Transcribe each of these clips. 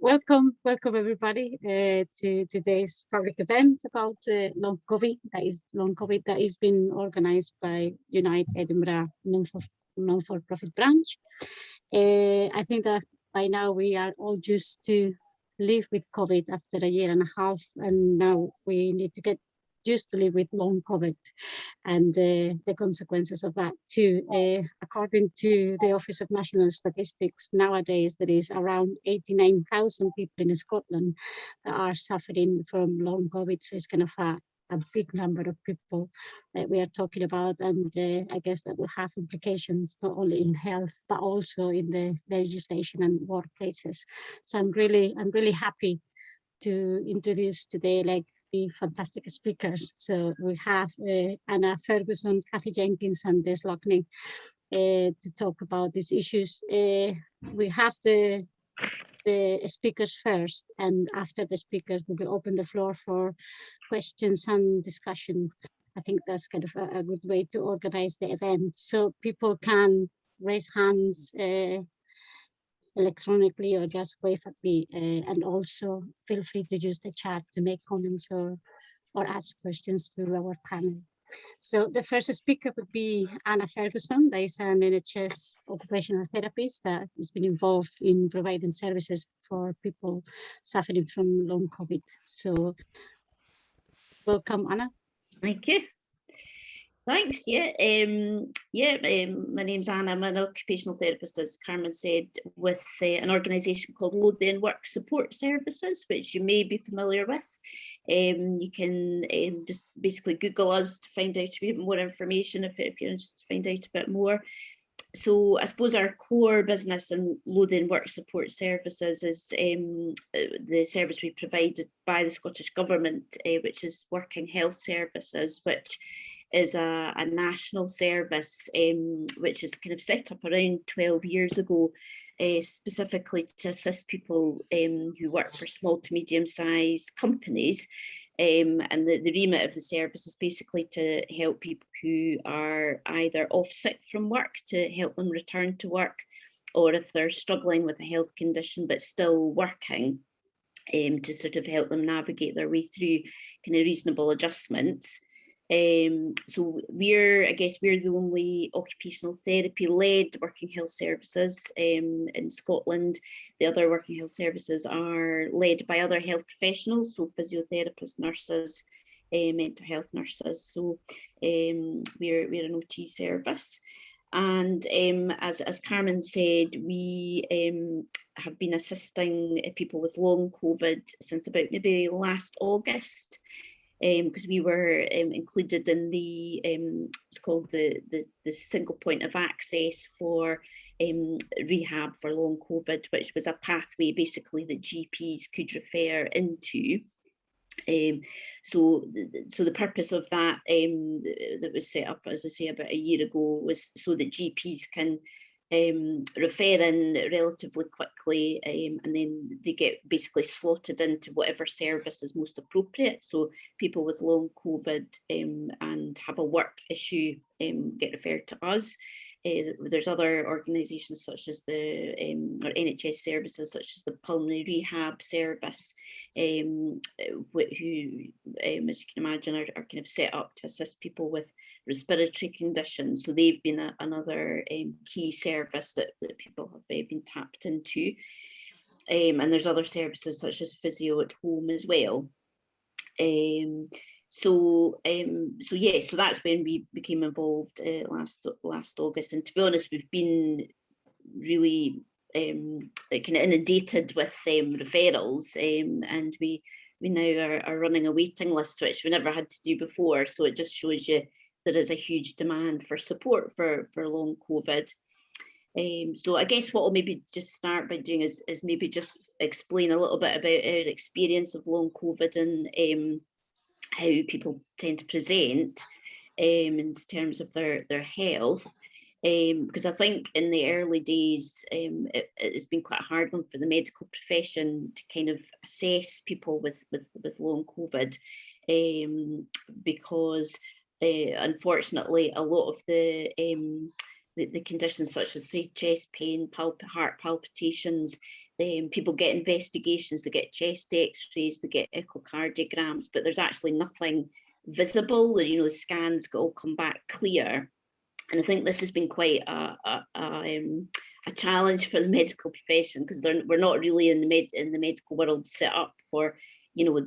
welcome everybody to today's public event about long COVID. That is long COVID that is being organised by Unite Edinburgh non-for-profit branch. I think that by now we are all used to live with COVID after a year and a half, and now we need to get used to live with long COVID and the consequences of that too. According to the Office of National Statistics, nowadays there is around 89,000 people in Scotland that are suffering from long COVID. So it's kind of a big number of people that we are talking about, and I guess that will have implications not only in health but also in the legislation and workplaces. So I'm really happy to introduce today like the fantastic speakers. So we have Anna Ferguson, Kathy Jenkins and Des Lockney to talk about these issues. We have the speakers first, and after the speakers we will open the floor for questions and discussion. I think that's kind of a good way to organize the event. So people can raise hands electronically or just wave at me, and also feel free to use the chat to make comments or ask questions to our panel. So the first speaker would be Anna Ferguson, that is an NHS occupational therapist that has been involved in providing services for people suffering from long COVID. So welcome, Anna. Thank you. Thanks. My name's Anna. I'm an occupational therapist, as Carmen said, with an organisation called Load Work Support Services, which you may be familiar with. You can just basically Google us to find out a bit more information if you're interested to find out a bit more. So I suppose our core business in Load Work Support Services is the service we provided by the Scottish Government, which is Working Health Services, which is a national service which is kind of set up around 12 years ago, specifically to assist people who work for small to medium-sized companies. And the remit of the service is basically to help people who are either off sick from work to help them return to work, or if they're struggling with a health condition but still working, to sort of help them navigate their way through kind of reasonable adjustments. So we're the only occupational therapy led working health services in Scotland. The other working health services are led by other health professionals, so physiotherapists, nurses, mental health nurses. So we're an OT service. And as Carmen said, we have been assisting people with long COVID since about maybe last August. Because we were included in the it's called the single point of access for rehab for long COVID, which was a pathway basically that GPs could refer into. So the purpose of that that was set up, as I say, about a year ago, was so that GPs can refer in relatively quickly, and then they get basically slotted into whatever service is most appropriate. So people with long COVID and have a work issue get referred to us. There's other organisations such as the or NHS services such as the Pulmonary Rehab Service, who, as you can imagine, are kind of set up to assist people with respiratory conditions. So they've been another key service that people have been tapped into. And there's other services such as physio at home as well. So that's when we became involved last August. And to be honest, we've been really kind of inundated with referrals, and we now are running a waiting list, which we never had to do before. So it just shows you there is a huge demand for support for long COVID. So I guess what I'll maybe just start by doing is maybe just explain a little bit about our experience of long COVID and how people tend to present in terms of their health. Because I think in the early days, it's been quite a hard one for the medical profession to kind of assess people with long COVID, because unfortunately a lot of the conditions such as say chest pain, heart palpitations, people get investigations, they get chest x-rays, they get echocardiograms, but there's actually nothing visible. You know, the scans all come back clear. And I think this has been quite a challenge for the medical profession, because we're not really in the medical world set up for, you know,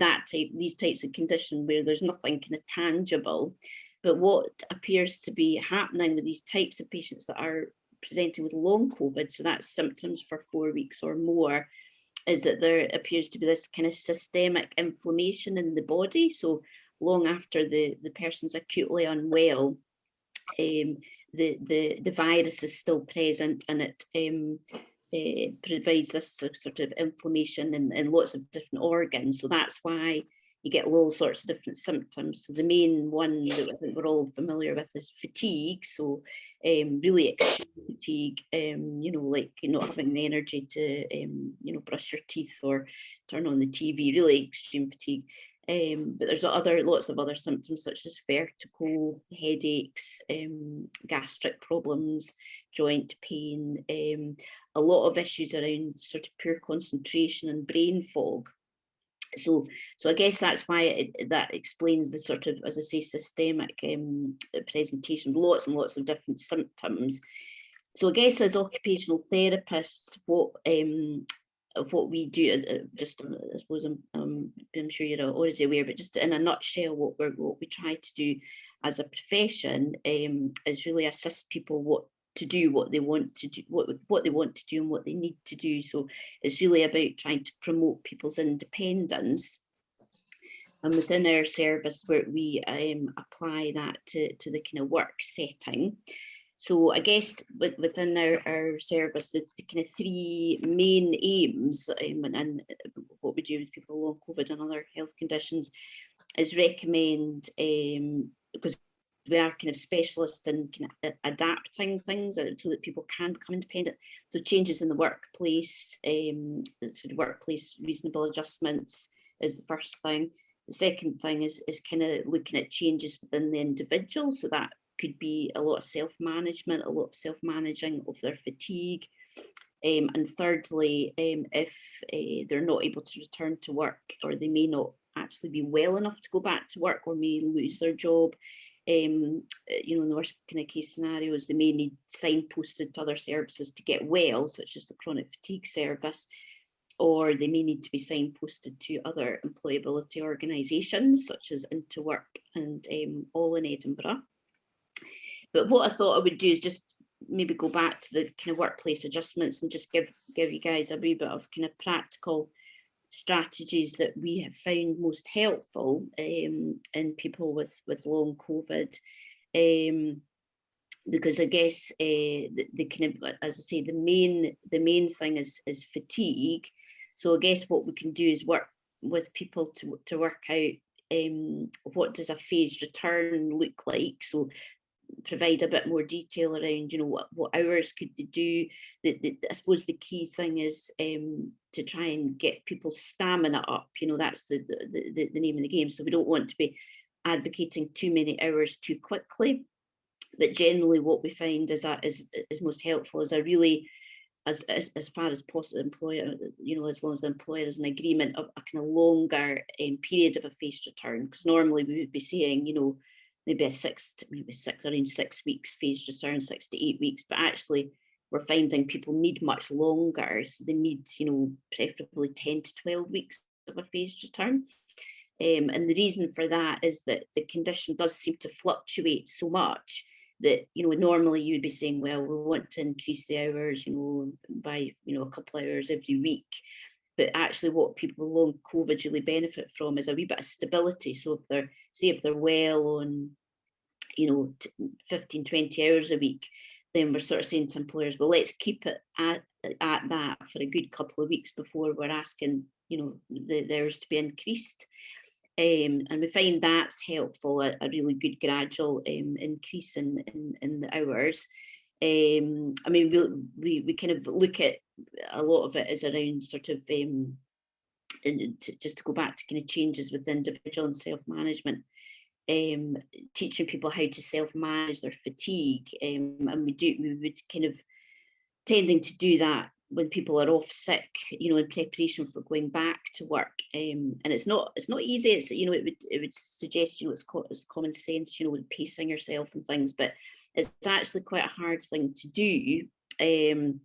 these types of condition where there's nothing kind of tangible. But what appears to be happening with these types of patients that are presenting with long COVID, so that's symptoms for 4 weeks or more, is that there appears to be this kind of systemic inflammation in the body. So long after the person's acutely unwell, the virus is still present, and it provides this sort of inflammation in lots of different organs. So that's why you get all sorts of different symptoms. So the main one that I think we're all familiar with is fatigue. So really extreme fatigue, you know, like not having the energy to, you know, brush your teeth or turn on the TV, really extreme fatigue. But there's lots of other symptoms such as vertigo, headaches, gastric problems, joint pain, a lot of issues around sort of poor concentration and brain fog. So I guess that's why that explains the sort of, as I say, systemic presentation, lots and lots of different symptoms. So I guess as occupational therapists, what we do, just I suppose I'm sure you're already aware, but just in a nutshell, what we try to do as a profession is really assist people what to do, what they want to do, what they want to do, and what they need to do. So it's really about trying to promote people's independence. And within our service, where we apply that to the kind of work setting. So I guess within our service, the kind of 3 main aims and what we do with people with long COVID and other health conditions is recommend, because we are kind of specialists in kind of adapting things so that people can become independent. So changes in the workplace, sort of workplace reasonable adjustments is the first thing. The second thing is kind of looking at changes within the individual. So that could be a lot of self-management, a lot of self-managing of their fatigue. And thirdly, if they're not able to return to work, or they may not actually be well enough to go back to work, or may lose their job, you know, in the worst kind of case scenarios, they may need signposted to other services to get well, such as the chronic fatigue service, or they may need to be signposted to other employability organisations, such as Interwork and All in Edinburgh. But what I thought I would do is just maybe go back to the kind of workplace adjustments and just give you guys a wee bit of kind of practical strategies that we have found most helpful in people with long COVID. Because I guess the kind of, as I say, the main thing is fatigue. So I guess what we can do is work with people to work out what does a phased return look like. So provide a bit more detail around, you know, what hours could they do. I suppose the key thing is to try and get people's stamina up. You know, that's the name of the game. So we don't want to be advocating too many hours too quickly. But generally, what we find is most helpful is a really, as far as possible, employer, you know, as long as the employer is in agreement of a kind of longer period of a phased return. Because normally we would be saying, you know, maybe around 6 weeks phased return, 6 to 8 weeks. But actually, we're finding people need much longer. So they need, you know, preferably 10 to 12 weeks of a phased return. And the reason for that is that the condition does seem to fluctuate so much that, you know, normally you would be saying, well, we want to increase the hours, you know, by, you know, a couple of hours every week. But actually what people with long COVID really benefit from is a wee bit of stability. So if they're well on, you know, 15, 20 hours a week, then we're sort of saying to employers, well, let's keep it at that for a good couple of weeks before we're asking, you know, the hours to be increased. And we find that's helpful, a really good gradual increase in the hours. I mean, we kind of look at a lot of it is around sort of, just to go back to kind of changes with individual and self-management, teaching people how to self-manage their fatigue. And we would kind of tending to do that when people are off sick, you know, in preparation for going back to work. And it's not easy. It's, you know, it would suggest, you know, it's common sense, you know, with pacing yourself and things, but it's actually quite a hard thing to do. And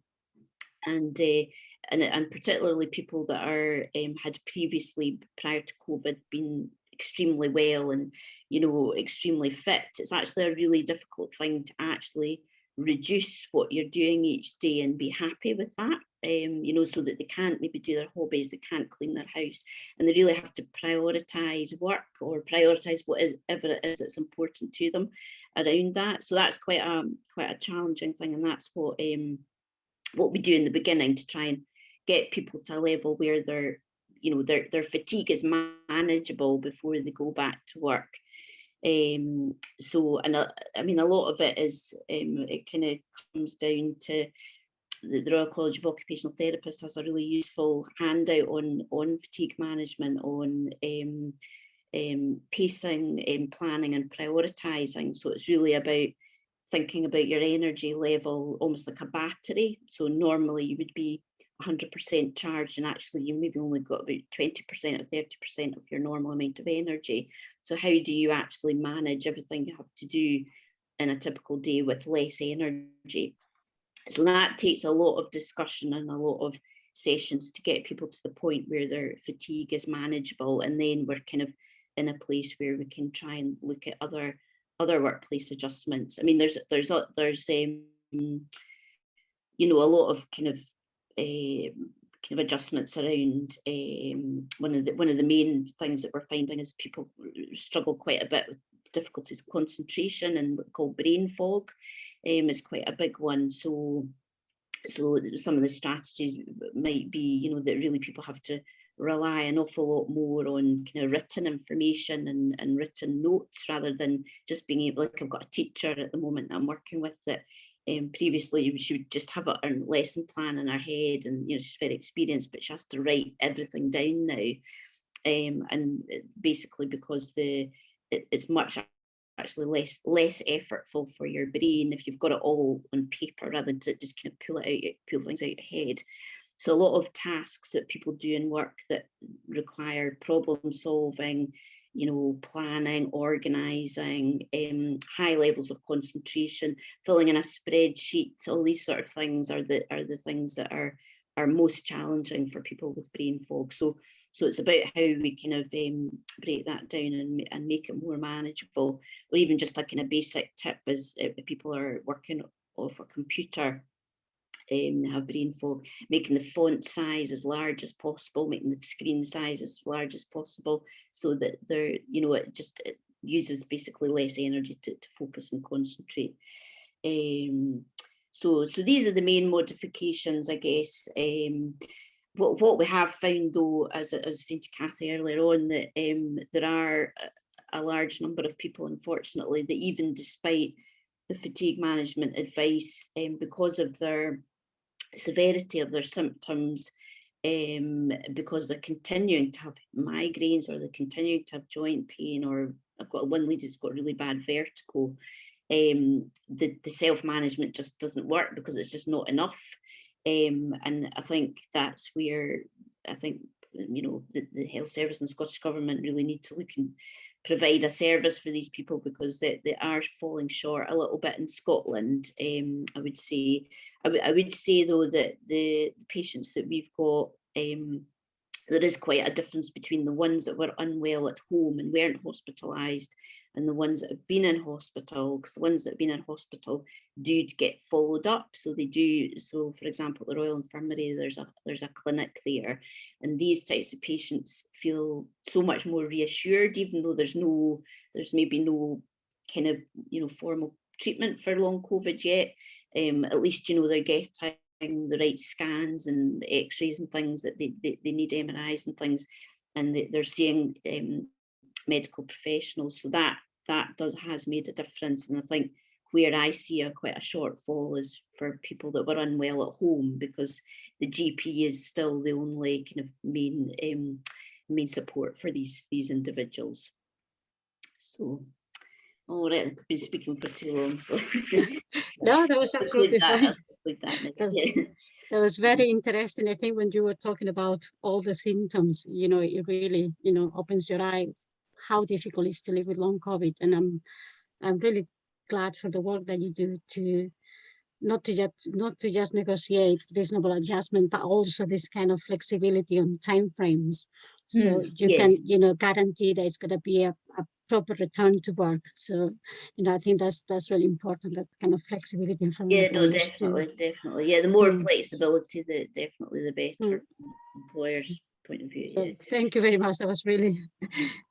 particularly people that are had previously, prior to COVID, been extremely well and, you know, extremely fit. It's actually a really difficult thing to actually reduce what you're doing each day and be happy with that, you know, so that they can't maybe do their hobbies, they can't clean their house, and they really have to prioritize work or prioritize whatever it is that's important to them around that. So that's quite a challenging thing, and that's what we do in the beginning to try and get people to a level where their, you know, their fatigue is manageable before they go back to work. So, and I mean, a lot of it is, it kind of comes down to the Royal College of Occupational Therapists has a really useful handout on fatigue management, on pacing, planning and prioritising. So it's really about thinking about your energy level almost like a battery. So normally you would be 100% charged, and actually you maybe only got about 20% or 30% of your normal amount of energy. So how do you actually manage everything you have to do in a typical day with less energy? So that takes a lot of discussion and a lot of sessions to get people to the point where their fatigue is manageable, and then we're kind of in a place where we can try and look at other workplace adjustments. I mean, there's you know, a lot of kind of adjustments around. One of the main things that we're finding is people struggle quite a bit with difficulties of concentration, and what we call brain fog is quite a big one. So some of the strategies might be, you know, that really people have to rely an awful lot more on kind of written information and written notes, rather than just being able, like I've got a teacher at the moment that I'm working with that previously she would just have a lesson plan in her head, and, you know, she's very experienced, but she has to write everything down now. And basically because it's much actually less effortful for your brain if you've got it all on paper, rather than to just kind of pull things out your head. So a lot of tasks that people do in work that require problem solving, you know, planning, organising, high levels of concentration, filling in a spreadsheet, all these sort of things are the things that are most challenging for people with brain fog. So it's about how we kind of break that down and make it more manageable. Or even just a kind of basic tip is, if people are working off a computer, have brain fog, making the font size as large as possible, making the screen size as large as possible, so that they're, you know, it uses basically less energy to focus and concentrate. So these are the main modifications, I guess. What we have found, though, as I was saying to Kathy earlier on, that there are a large number of people, unfortunately, that even despite the fatigue management advice, because of their severity of their symptoms, because they're continuing to have migraines, or they're continuing to have joint pain, or I've got one lady that's got really bad vertigo, the self-management just doesn't work because it's just not enough. And I think that's where I think, you know, the health service and Scottish Government really need to look and provide a service for these people, because they are falling short a little bit in Scotland. I would say though that the patients that we've got, there is quite a difference between the ones that were unwell at home and weren't hospitalised, and the ones that have been in hospital, because the ones that have been in hospital do get followed up. So they do. So, for example, at the Royal Infirmary, there's a clinic there, and these types of patients feel so much more reassured, even though there's maybe no kind of, you know, formal treatment for long COVID yet. At least, you know, they're getting the right scans and x-rays and things that they need, MRIs and things, and they're seeing medical professionals. So that has made a difference. And I think where I see quite a shortfall is for people that were unwell at home, because the GP is still the only kind of main support for these individuals. So, all right, I've been speaking for too long. So No, that was absolutely fine. That was very interesting. I think when you were talking about all the symptoms, it really, opens your eyes how difficult it is to live with long COVID. And I'm really glad for the work that you do to not to just negotiate reasonable adjustment, but also this kind of flexibility on timeframes. So you yes. can, guarantee that it's going to be a proper return to work. So, I think that's really important, that kind of flexibility from Yeah, no, employers definitely. Yeah, the more flexibility, the better, employers' point of view. So Yeah. thank you very much. That was really,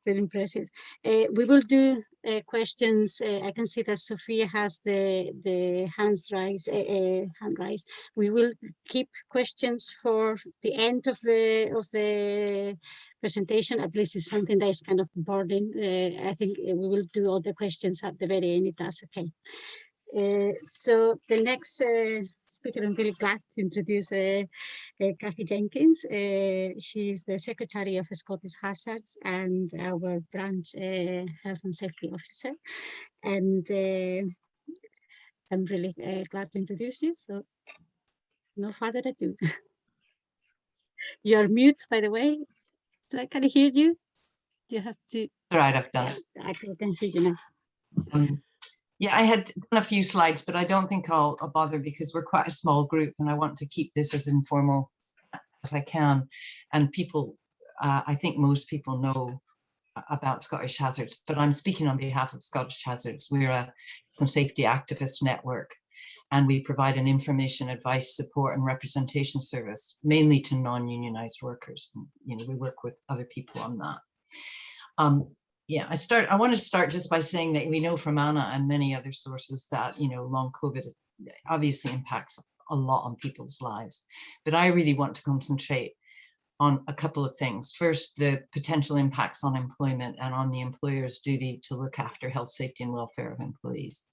very impressive. We will do questions. I can see that Sophia has the hand raised. We will keep questions for the end of the presentation. At least it's something that is kind of burden. I think we will do all the questions at the very end, if that's okay. So the next speaker, I'm really glad to introduce Kathy Jenkins. She's the Secretary of Scottish Hazards and our branch Health and Safety Officer. And I'm really glad to introduce you. So no further ado. You're mute, by the way. So I can hear you. You have to. All right, I've done it. I can hear you now. Yeah, I had done a few slides, but I don't think I'll bother because we're quite a small group and I want to keep this as informal as I can. And people, I think most people know about Scottish Hazards, but I'm speaking on behalf of Scottish Hazards. We're a health and safety activist network, and we provide an information, advice, support, and representation service, mainly to non-unionized workers. And, we work with other people on that. Yeah, I want to start just by saying that we know from Anna and many other sources that, long COVID obviously impacts a lot on people's lives. But I really want to concentrate on a couple of things. First, the potential impacts on employment and on the employer's duty to look after health, safety, and welfare of employees.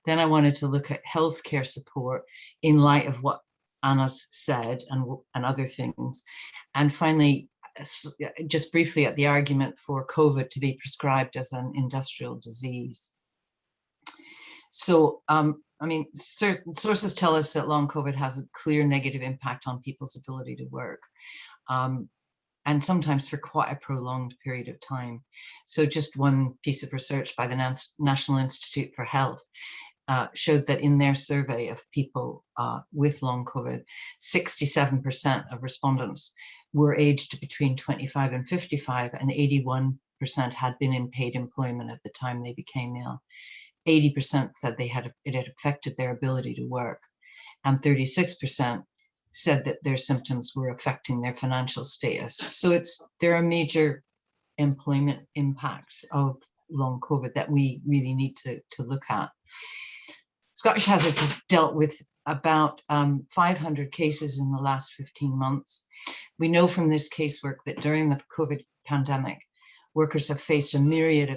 Then I wanted to look at healthcare support in light of what Anna's said and other things. And finally, just briefly at the argument for COVID to be prescribed as an industrial disease. So, certain sources tell us that long COVID has a clear negative impact on people's ability to work, and sometimes for quite a prolonged period of time. So just one piece of research by the National Institute for Health showed that in their survey of people with long COVID, 67% of respondents were aged between 25 and 55, and 81% had been in paid employment at the time they became ill. 80% said it had affected their ability to work, and 36% said that their symptoms were affecting their financial status. So there are major employment impacts of long COVID that we really need to look at. Scottish Hazards has dealt with about 500 cases in the last 15 months. We know from this casework that during the COVID pandemic, workers have faced a myriad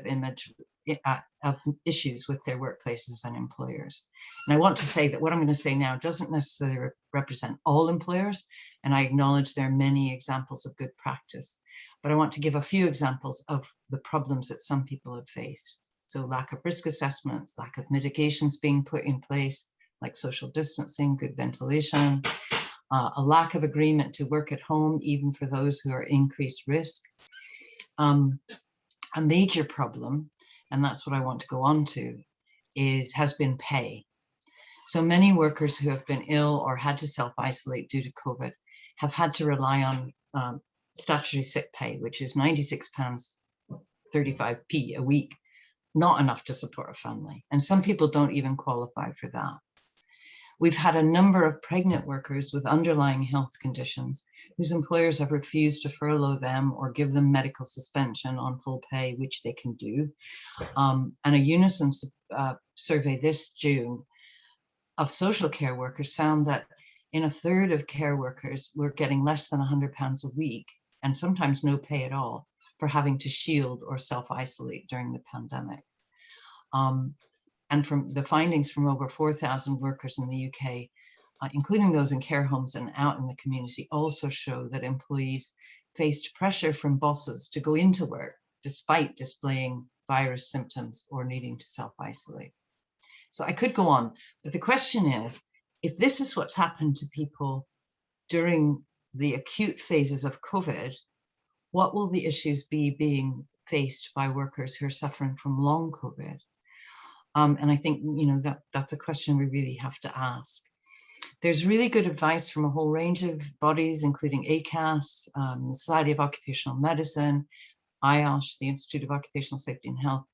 of issues with their workplaces and employers. And I want to say that what I'm going to say now doesn't necessarily represent all employers, and I acknowledge there are many examples of good practice, but I want to give a few examples of the problems that some people have faced. So lack of risk assessments, lack of mitigations being put in place, like social distancing, good ventilation, a lack of agreement to work at home, even for those who are increased risk. A major problem, and that's what I want to go on to, has been pay. So many workers who have been ill or had to self-isolate due to COVID have had to rely on statutory sick pay, which is £96.35 a week, not enough to support a family. And some people don't even qualify for that. We've had a number of pregnant workers with underlying health conditions whose employers have refused to furlough them or give them medical suspension on full pay, which they can do. And a Unison survey this June of social care workers found that in a third of care workers were getting less than £100 a week, and sometimes no pay at all, for having to shield or self-isolate during the pandemic. And from the findings from over 4,000 workers in the UK, including those in care homes and out in the community, also show that employees faced pressure from bosses to go into work despite displaying virus symptoms or needing to self-isolate. So I could go on, but the question is, if this is what's happened to people during the acute phases of COVID, what will the issues be being faced by workers who are suffering from long COVID? And I think, you know, that's a question we really have to ask. There's really good advice from a whole range of bodies, including ACAS, the Society of Occupational Medicine, IOSH, the Institute of Occupational Safety and Health,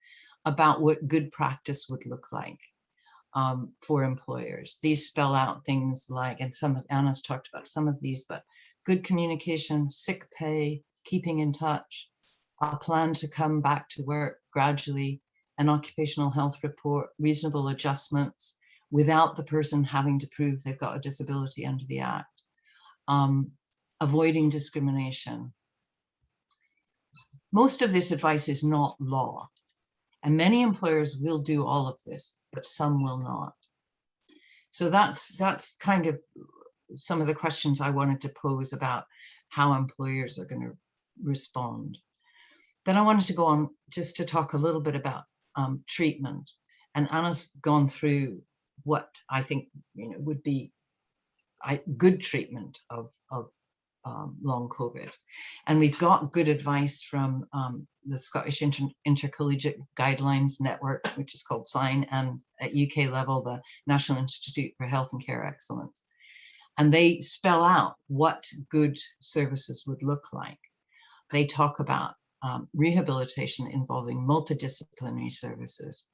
about what good practice would look like for employers. These spell out things like, and some of Anna's talked about some of these, but good communication, sick pay, keeping in touch, a plan to come back to work gradually, an occupational health report, reasonable adjustments without the person having to prove they've got a disability under the Act, avoiding discrimination. Most of this advice is not law, and many employers will do all of this, but some will not. So that's kind of some of the questions I wanted to pose about how employers are going to respond. Then I wanted to go on just to talk a little bit about treatment, and Anna's gone through what I think, you know, would be good treatment of long COVID. And we've got good advice from the Scottish Intercollegiate Guidelines Network, which is called SIGN, and at UK level, the National Institute for Health and Care Excellence. And they spell out what good services would look like. They talk about rehabilitation involving multidisciplinary services.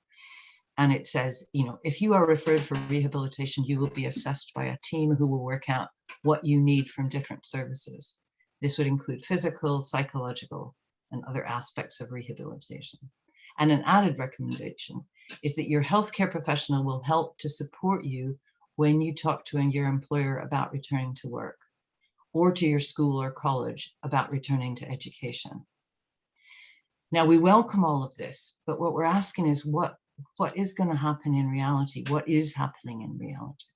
And it says, you know, if you are referred for rehabilitation, you will be assessed by a team who will work out what you need from different services. This would include physical, psychological, and other aspects of rehabilitation. And an added recommendation is that your healthcare professional will help to support you when you talk to your employer about returning to work, or to your school or college about returning to education. Now, we welcome all of this, but what we're asking is what is going to happen in reality? What is happening in reality?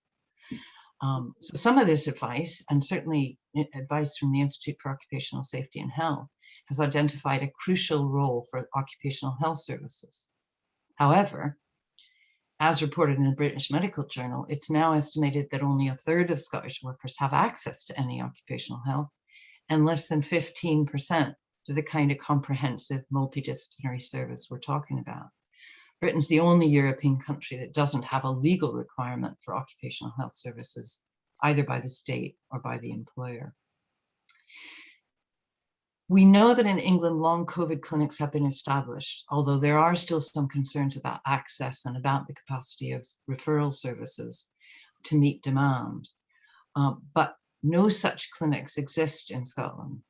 So some of this advice, and certainly advice from the Institute for Occupational Safety and Health, has identified a crucial role for occupational health services. However, as reported in the British Medical Journal, it's now estimated that only 1/3 of Scottish workers have access to any occupational health, and less than 15% to the kind of comprehensive multidisciplinary service we're talking about. Britain's the only European country that doesn't have a legal requirement for occupational health services, either by the state or by the employer. We know that in England, long COVID clinics have been established, although there are still some concerns about access and about the capacity of referral services to meet demand. But no such clinics exist in Scotland.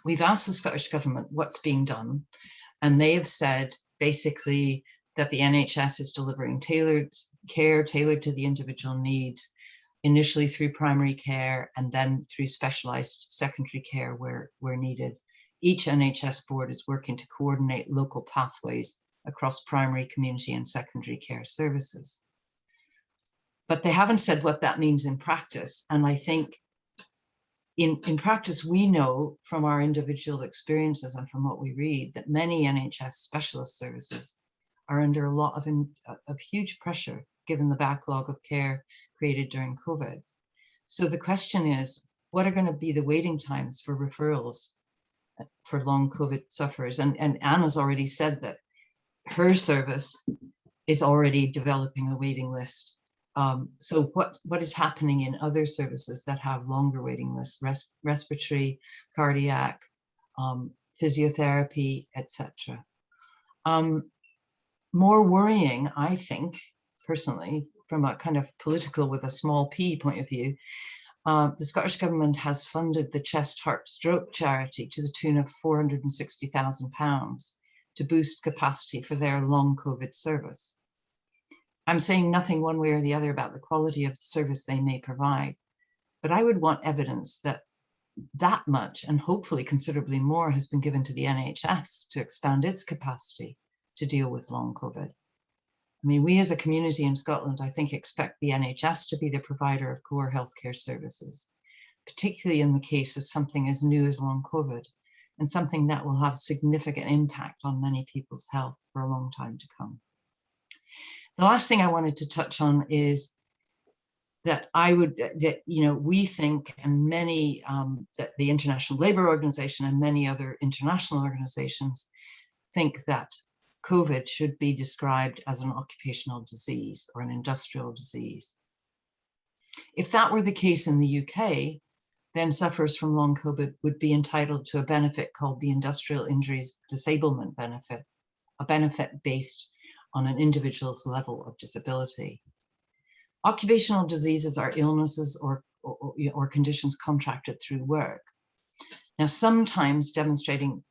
We've asked the Scottish Government what's being done, and they have said basically that the NHS is delivering tailored care tailored to the individual needs, initially through primary care and then through specialised secondary care where needed. Each NHS board is working to coordinate local pathways across primary, community and secondary care services. But they haven't said what that means in practice. And I think in practice, we know from our individual experiences and from what we read that many NHS specialist services are under a lot of huge pressure given the backlog of care created during COVID. So the question is, what are going to be the waiting times for referrals for long COVID sufferers? And Anna's already said that her service is already developing a waiting list. So what is happening in other services that have longer waiting lists, respiratory, cardiac, physiotherapy, etc. More worrying, I think, personally, from a kind of political with a small p point of view, the Scottish Government has funded the Chest, Heart, Stroke charity to the tune of £460,000 to boost capacity for their long COVID service. I'm saying nothing one way or the other about the quality of the service they may provide, but I would want evidence that that much, and hopefully considerably more, has been given to the NHS to expand its capacity to deal with long COVID. I mean, we as a community in Scotland, I think, expect the NHS to be the provider of core healthcare services, particularly in the case of something as new as long COVID, and something that will have significant impact on many people's health for a long time to come. The last thing I wanted to touch on is that we think, and many, that the International Labour Organization and many other international organizations think that COVID should be described as an occupational disease or an industrial disease. If that were the case in the UK, then sufferers from long COVID would be entitled to a benefit called the Industrial Injuries Disablement Benefit, a benefit based on an individual's level of disability. Occupational diseases are illnesses or conditions contracted through work. Now, sometimes demonstrating,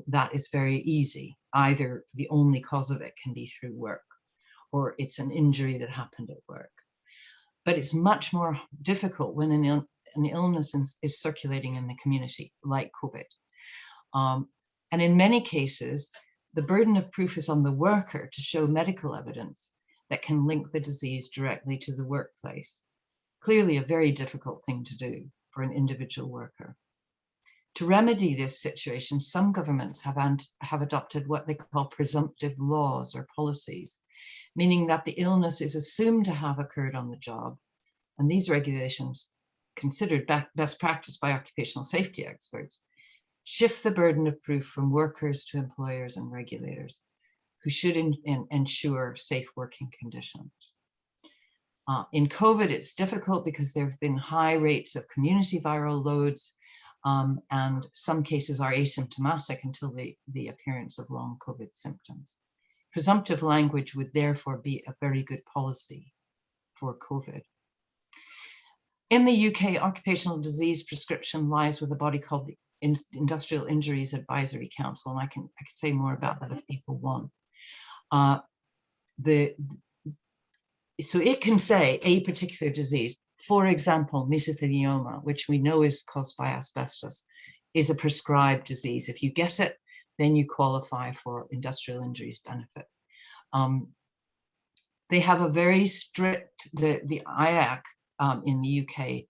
that is very easy. Either the only cause of it can be through work, or it's an injury that happened at work. But it's much more difficult when an illness is circulating in the community, like COVID. And in many cases, the burden of proof is on the worker to show medical evidence that can link the disease directly to the workplace. Clearly a very difficult thing to do for an individual worker. To remedy this situation, some governments have adopted what they call presumptive laws or policies, meaning that the illness is assumed to have occurred on the job. And these regulations, considered best practice by occupational safety experts, shift the burden of proof from workers to employers and regulators, who should ensure safe working conditions. In COVID, it's difficult because there have been high rates of community viral loads, and some cases are asymptomatic until the appearance of long COVID symptoms. Presumptive language would therefore be a very good policy for COVID. In the UK, occupational disease prescription lies with a body called the Industrial Injuries Advisory Council, and I can say more about that if people want. So it can say a particular disease, for example, mesothelioma, which we know is caused by asbestos, is a prescribed disease. If you get it, then you qualify for industrial injuries benefit. They have a very strict, the IAC in the UK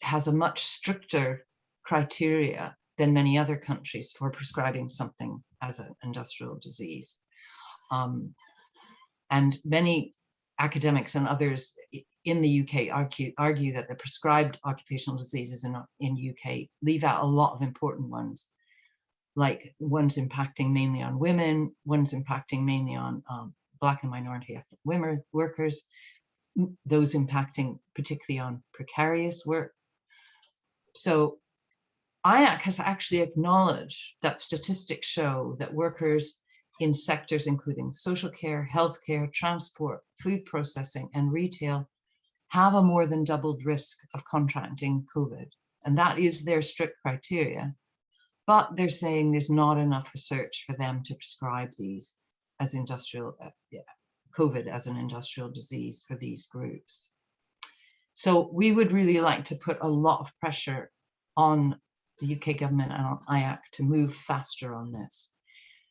has a much stricter criteria than many other countries for prescribing something as an industrial disease. And many academics and others in the UK argue that the prescribed occupational diseases in UK leave out a lot of important ones, like ones impacting mainly on women, ones impacting mainly on Black and minority ethnic women workers, those impacting particularly on precarious work. So IAC has actually acknowledged that statistics show that workers in sectors including social care, healthcare, transport, food processing, and retail have a more than doubled risk of contracting COVID. And that is their strict criteria. But they're saying there's not enough research for them to prescribe these as COVID as an industrial disease for these groups. So we would really like to put a lot of pressure on the UK government and on IAC to move faster on this.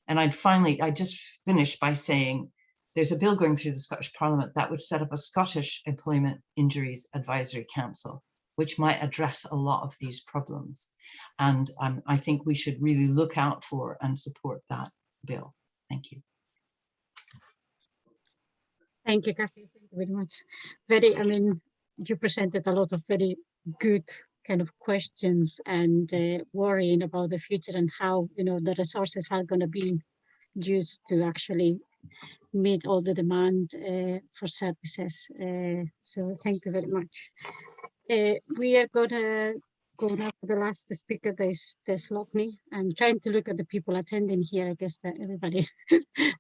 And I'd just finish by saying there's a bill going through the Scottish Parliament that would set up a Scottish Employment Injuries Advisory Council, which might address a lot of these problems. And I think we should really look out for and support that bill. Thank you. Thank you, Kathy. Thank you very much. You presented a lot of very good kind of questions and worrying about the future and how, the resources are going to be used to actually meet all the demand for services. So thank you very much. We are going to go now for the last speaker. There's Lockney. I'm trying to look at the people attending here. I guess that everybody,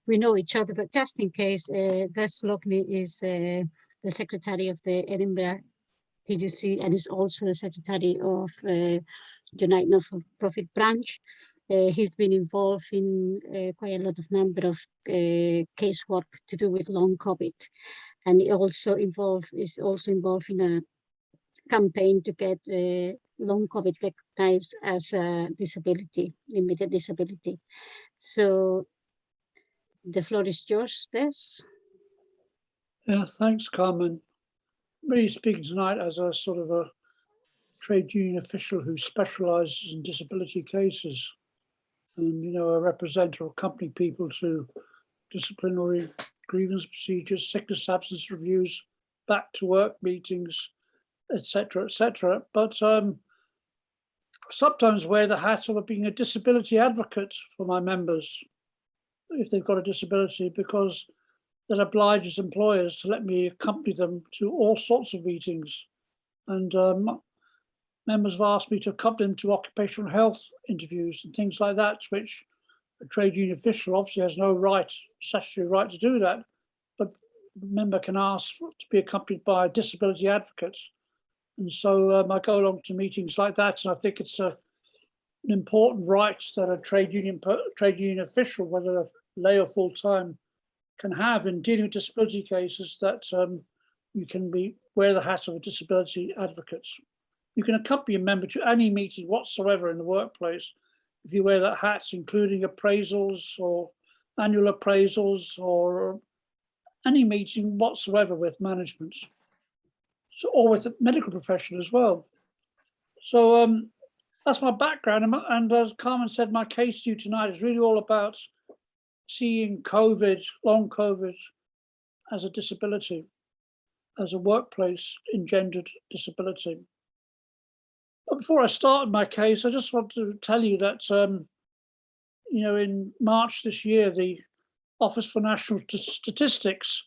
we know each other, but just in case, Des Lockney is the Secretary of the Edinburgh TUC and is also the Secretary of Unite Not-for-Profit branch. He's been involved in quite a lot of number of casework to do with long COVID, and he is also involved in a campaign to get long COVID recognized as a disability, limited disability. So the floor is yours, Des. Yeah, thanks, Carmen. I'm really speaking tonight as a sort of a trade union official who specialises in disability cases. And, I represent or accompany people to disciplinary grievance procedures, sickness absence reviews, back to work meetings, etc., etc. But sometimes wear the hat of being a disability advocate for my members if they've got a disability, because that obliges employers to let me accompany them to all sorts of meetings. And members have asked me to accompany them to occupational health interviews and things like that, which a trade union official obviously has no right, statutory right to do that, but the member can ask to be accompanied by disability advocates. And so I go along to meetings like that, and I think it's an important right that a trade union official, whether a lay or full-time, can have in dealing with disability cases, that you can wear the hat of a disability advocate. You can accompany a member to any meeting whatsoever in the workplace if you wear that hat, including appraisals or annual appraisals or any meeting whatsoever with management. So, or with the medical profession as well. So that's my background. And as Carmen said, my case to you tonight is really all about seeing COVID, long COVID, as a disability, as a workplace engendered disability. But before I start my case, I just want to tell you that, you know, in March this year, the Office for National Statistics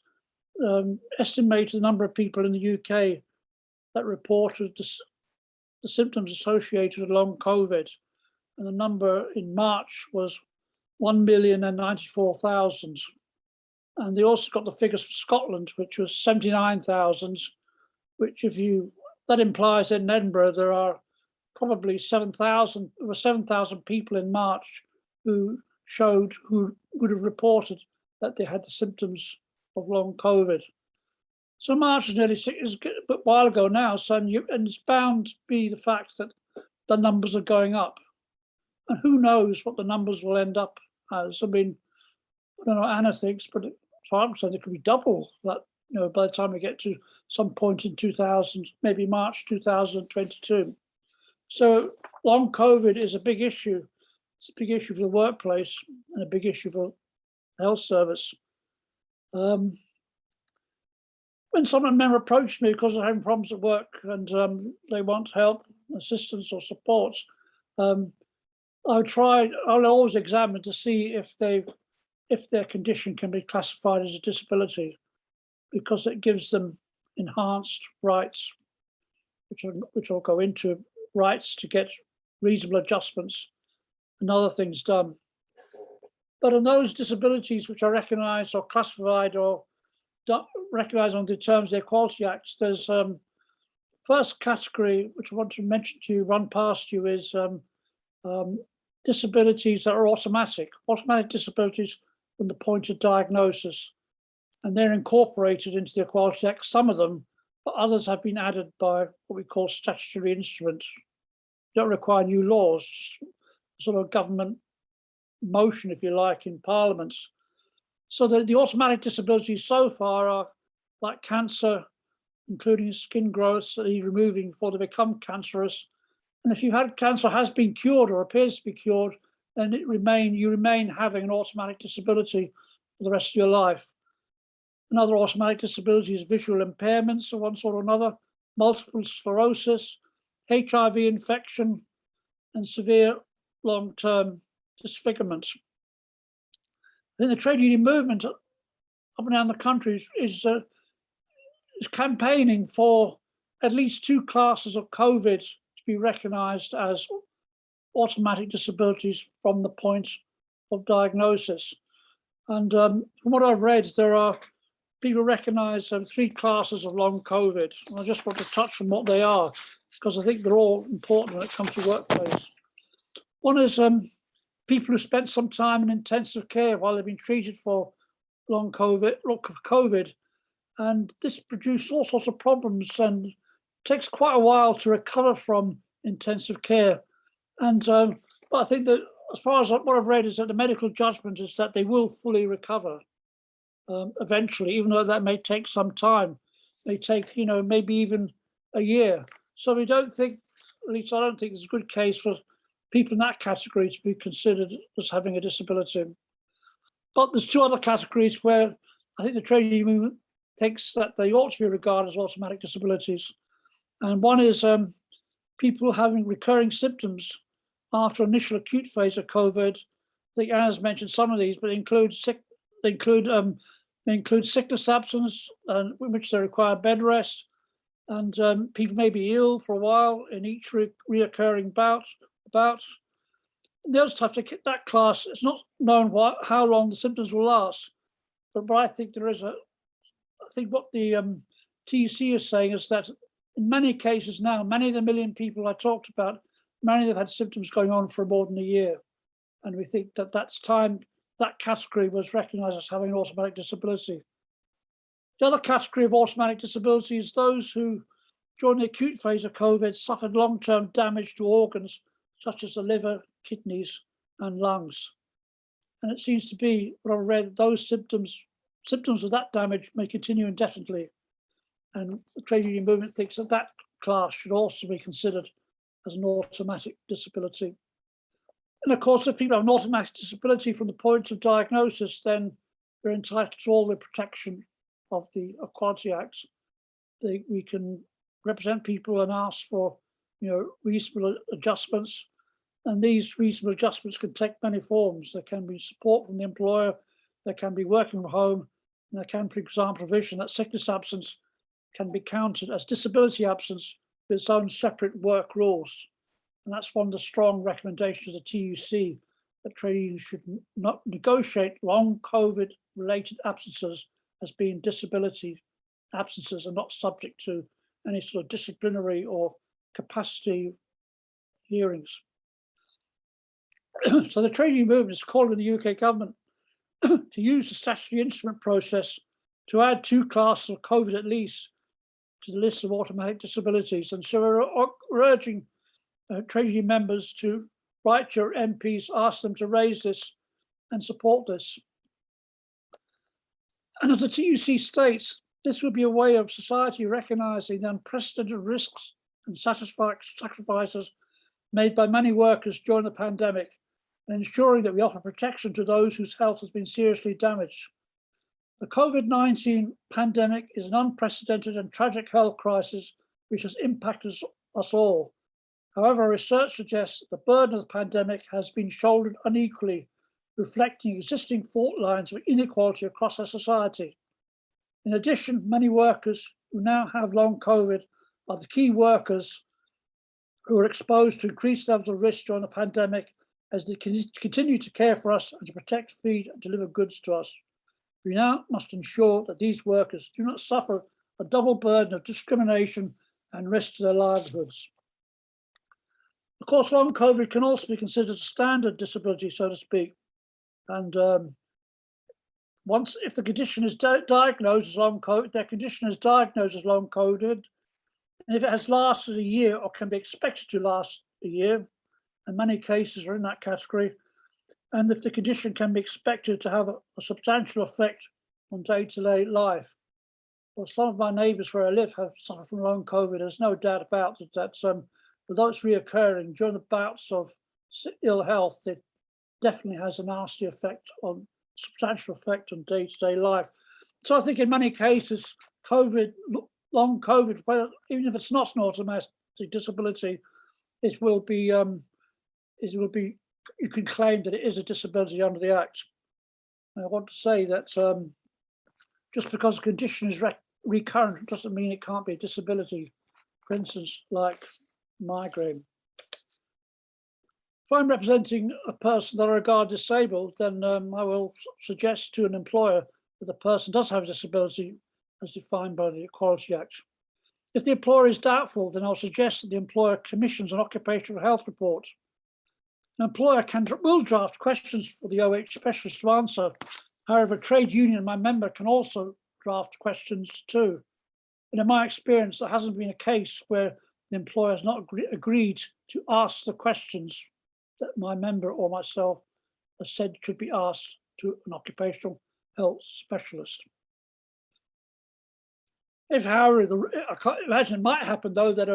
estimated the number of people in the UK that reported the symptoms associated with long COVID. And the number in March was 1,094,000. And they also got the figures for Scotland, which was 79,000, which that implies in Edinburgh there are probably 7,000, there were 7,000 people in March who would have reported that they had the symptoms of long COVID. So March is a while ago now, so and it's bound to be the fact that the numbers are going up. And who knows what the numbers will end up as. I mean, I don't know what Anna thinks, but I'm saying it could be double that, you know, by the time we get to some point in 2000, maybe March 2022. So long COVID is a big issue. It's a big issue for the workplace and a big issue for the health service. When some member approached me because they're having problems at work and they want help, assistance or support, I'll always examine to see if their condition can be classified as a disability, because it gives them enhanced rights, which I'll go into, rights to get reasonable adjustments and other things done. But on those disabilities which are recognised or classified or recognised under the terms of the Equality Act, there's first category which I want to mention to you, run past you, is disabilities that are automatic disabilities from the point of diagnosis, and they're incorporated into the Equality Act, some of them, but others have been added by what we call statutory instruments. Don't require new laws, just sort of government motion, if you like, in parliaments. So the automatic disabilities so far are like cancer, including skin growths that you're removing before they become cancerous. And if you had cancer has been cured or appears to be cured, then you remain having an automatic disability for the rest of your life. Another automatic disability is visual impairments of one sort or another, multiple sclerosis, HIV infection, and severe long-term disfigurement. I think the trade union movement up and down the country is campaigning for at least 2 classes of COVID to be recognised as automatic disabilities from the point of diagnosis. And from what I've read, there are people recognise 3 classes of long COVID. And I just want to touch on what they are, because I think they're all important when it comes to workplace. One is people who spent some time in intensive care while they've been treated for long COVID, and this produced all sorts of problems and takes quite a while to recover from intensive care. And but I think that as far as what I've read is that the medical judgment is that they will fully recover eventually, even though that may take some time. It may take, you know, maybe even a year. So we don't think, at least I don't think there's a good case for people in that category to be considered as having a disability. But there's 2 other categories where I think the trade union thinks that they ought to be regarded as automatic disabilities. And one is people having recurring symptoms after initial acute phase of COVID. I think Anna's mentioned some of these, but they include sickness absence, in which they require bed rest, and people may be ill for a while in each reoccurring bout. The other types, that class, it's not known how long the symptoms will last, but I think I think what the TUC is saying is that in many cases now, many of the million people I talked about, many have had symptoms going on for more than a year. And we think that that's time that category was recognised as having an automatic disability. The other category of automatic disability is those who, during the acute phase of COVID, suffered long-term damage to organs such as the liver, kidneys, and lungs. And it seems to be, what I've read, those symptoms of that damage may continue indefinitely. And the trade union movement thinks that that class should also be considered as an automatic disability. And of course, if people have an automatic disability from the point of diagnosis, then they're entitled to all the protection of the Equality Act. We can represent people and ask for, reasonable adjustments. And these reasonable adjustments can take many forms. There can be support from the employer, there can be working from home, and there can be, for example, provision that sickness absence can be counted as disability absence with its own separate work rules. And that's one of the strong recommendations of the TUC, that trade unions should not negotiate long COVID-related absences as being disability absences and not subject to any sort of disciplinary or capacity hearings. So the trade union movement is calling on the UK government to use the statutory instrument process to add 2 classes of COVID at least to the list of automatic disabilities. And so we're urging trade union members to write to your MPs, ask them to raise this and support this. And as the TUC states, this would be a way of society recognising the unprecedented risks and sacrifices made by many workers during the pandemic, and ensuring that we offer protection to those whose health has been seriously damaged. The COVID-19 pandemic is an unprecedented and tragic health crisis which has impacted us all. However, research suggests that the burden of the pandemic has been shouldered unequally, reflecting existing fault lines of inequality across our society. In addition, many workers who now have long COVID are the key workers who are exposed to increased levels of risk during the pandemic as they continue to care for us and to protect, feed, and deliver goods to us. We now must ensure that these workers do not suffer a double burden of discrimination and risk to their livelihoods. Of course, long COVID can also be considered a standard disability, so to speak. And if the condition is diagnosed as long COVID, their condition is diagnosed as long COVID, and if it has lasted a year or can be expected to last a year, and many cases are in that category, and if the condition can be expected to have a substantial effect on day-to-day life. Well, some of my neighbours where I live have suffered from long COVID. There's no doubt about it that although it's reoccurring during the bouts of ill health, it definitely has a nasty effect on, substantial effect on day-to-day life. So I think in many cases, long COVID, well, even if it's not an automatic disability, it will be, you can claim that it is a disability under the Act. And I want to say that just because a condition is recurrent doesn't mean it can't be a disability, for instance, like migraine. If I'm representing a person that I regard disabled, then I will suggest to an employer that the person does have a disability as defined by the Equality Act. If the employer is doubtful, then I'll suggest that the employer commissions an occupational health report. An employer will draft questions for the OH specialist to answer. However, a trade union, my member, can also draft questions too. And in my experience, there hasn't been a case where the employer has not agreed to ask the questions that my member or myself has said should be asked to an occupational health specialist. If, however, I can't imagine it might happen though that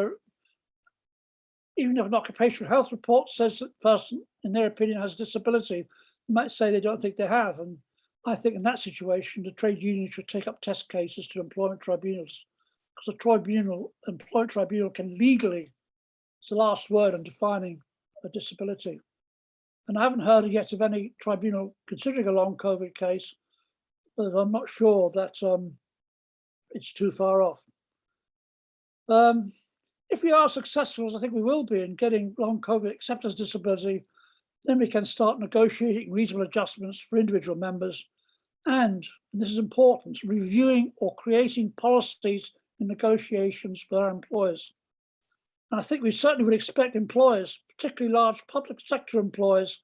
even if an occupational health report says that the person, in their opinion, has a disability, they might say they don't think they have. And I think in that situation, the trade union should take up test cases to employment tribunals, because the employment tribunal can legally, it's the last word on defining a disability. And I haven't heard yet of any tribunal considering a long COVID case, but I'm not sure that it's too far off. If we are successful, as I think we will be, in getting long COVID accepted as disability, then we can start negotiating reasonable adjustments for individual members and this is important, reviewing or creating policies in negotiations with our employers. And I think we certainly would expect employers, particularly large public sector employers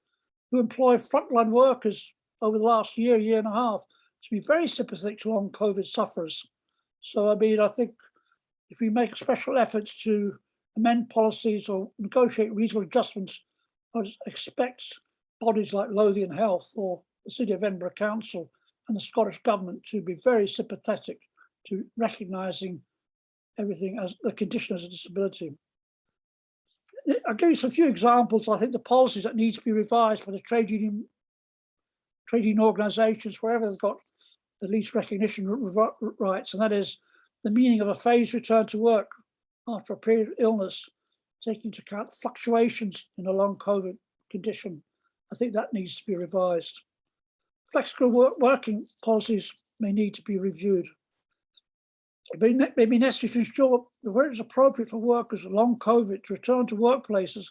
who employ frontline workers over the last year and a half, to be very sympathetic to long COVID sufferers. So, I mean, I think if we make special efforts to amend policies or negotiate reasonable adjustments, I would expect bodies like Lothian Health or the City of Edinburgh Council and the Scottish Government to be very sympathetic to recognising everything as the condition as a disability. I'll give you some few examples. I think the policies that need to be revised by the trade union organisations, wherever they've got the least recognition rights, and that is the meaning of a phased return to work after a period of illness, taking into account fluctuations in a long COVID condition. I think that needs to be revised. Flexible working policies may need to be reviewed. It may be necessary to ensure that where it's appropriate for workers with long COVID to return to workplaces,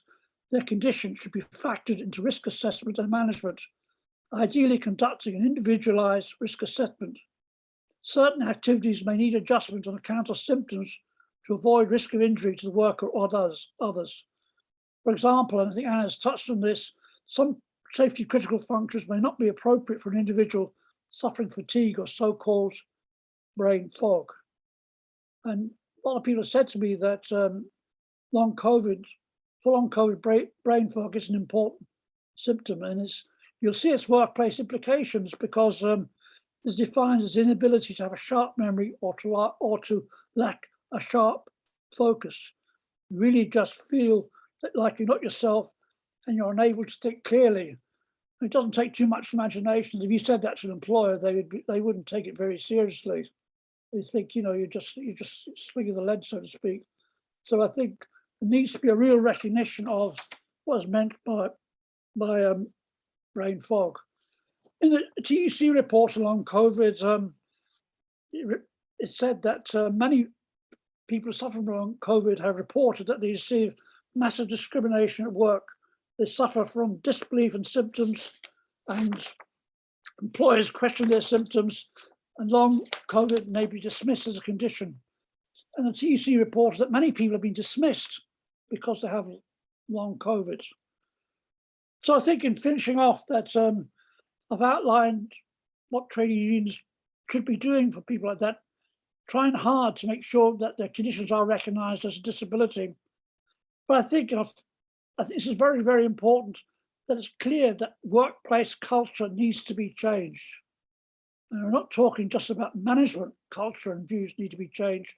their condition should be factored into risk assessment and management, ideally conducting an individualised risk assessment. Certain activities may need adjustment on account of symptoms to avoid risk of injury to the worker or others. For example, and I think Anna has touched on this, some safety critical functions may not be appropriate for an individual suffering fatigue or so-called brain fog. And a lot of people have said to me that long COVID brain fog is an important symptom, and you'll see its workplace implications because it's defined as inability to have a sharp memory or to lack a sharp focus. You really just feel like you're not yourself and you're unable to think clearly. It doesn't take too much imagination. If you said that to an employer, they wouldn't take it very seriously. They think, you know, you're just swinging the lead, so to speak. So I think there needs to be a real recognition of what is meant by brain fog. In the TUC report along COVID, it said that many people suffering from COVID have reported that they receive massive discrimination at work. They suffer from disbelief in symptoms, and employers question their symptoms, and long COVID may be dismissed as a condition. And the TUC reported that many people have been dismissed because they have long COVID. So I think in finishing off that, I've outlined what trade unions should be doing for people like that, trying hard to make sure that their conditions are recognised as a disability. But I think this is very, very important that it's clear that workplace culture needs to be changed. And we're not talking just about management culture and views need to be changed.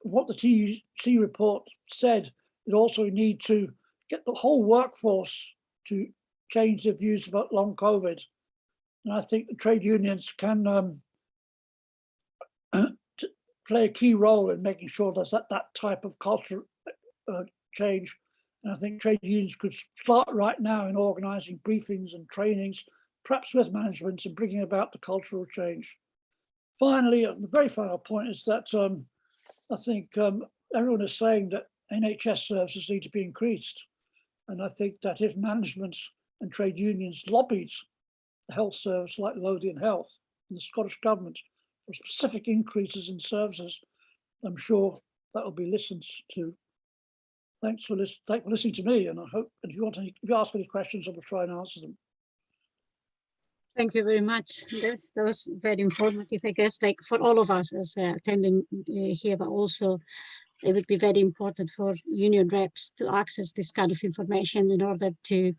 But what the TUC report said, it also need to get the whole workforce to change their views about long COVID. And I think the trade unions can play a key role in making sure there's that type of culture change. And I think trade unions could start right now in organising briefings and trainings, perhaps with management, and bringing about the cultural change. Finally, the very final point is that I think everyone is saying that NHS services need to be increased. And I think that if management and trade unions lobbied the health service like Lothian Health and the Scottish Government for specific increases in services, I'm sure that will be listened to. Thanks for listening to me, and I hope if you ask any questions, I will try and answer them. Thank you very much. That was very informative, I guess, like for all of us as attending here, but also it would be very important for union reps to access this kind of information in order to,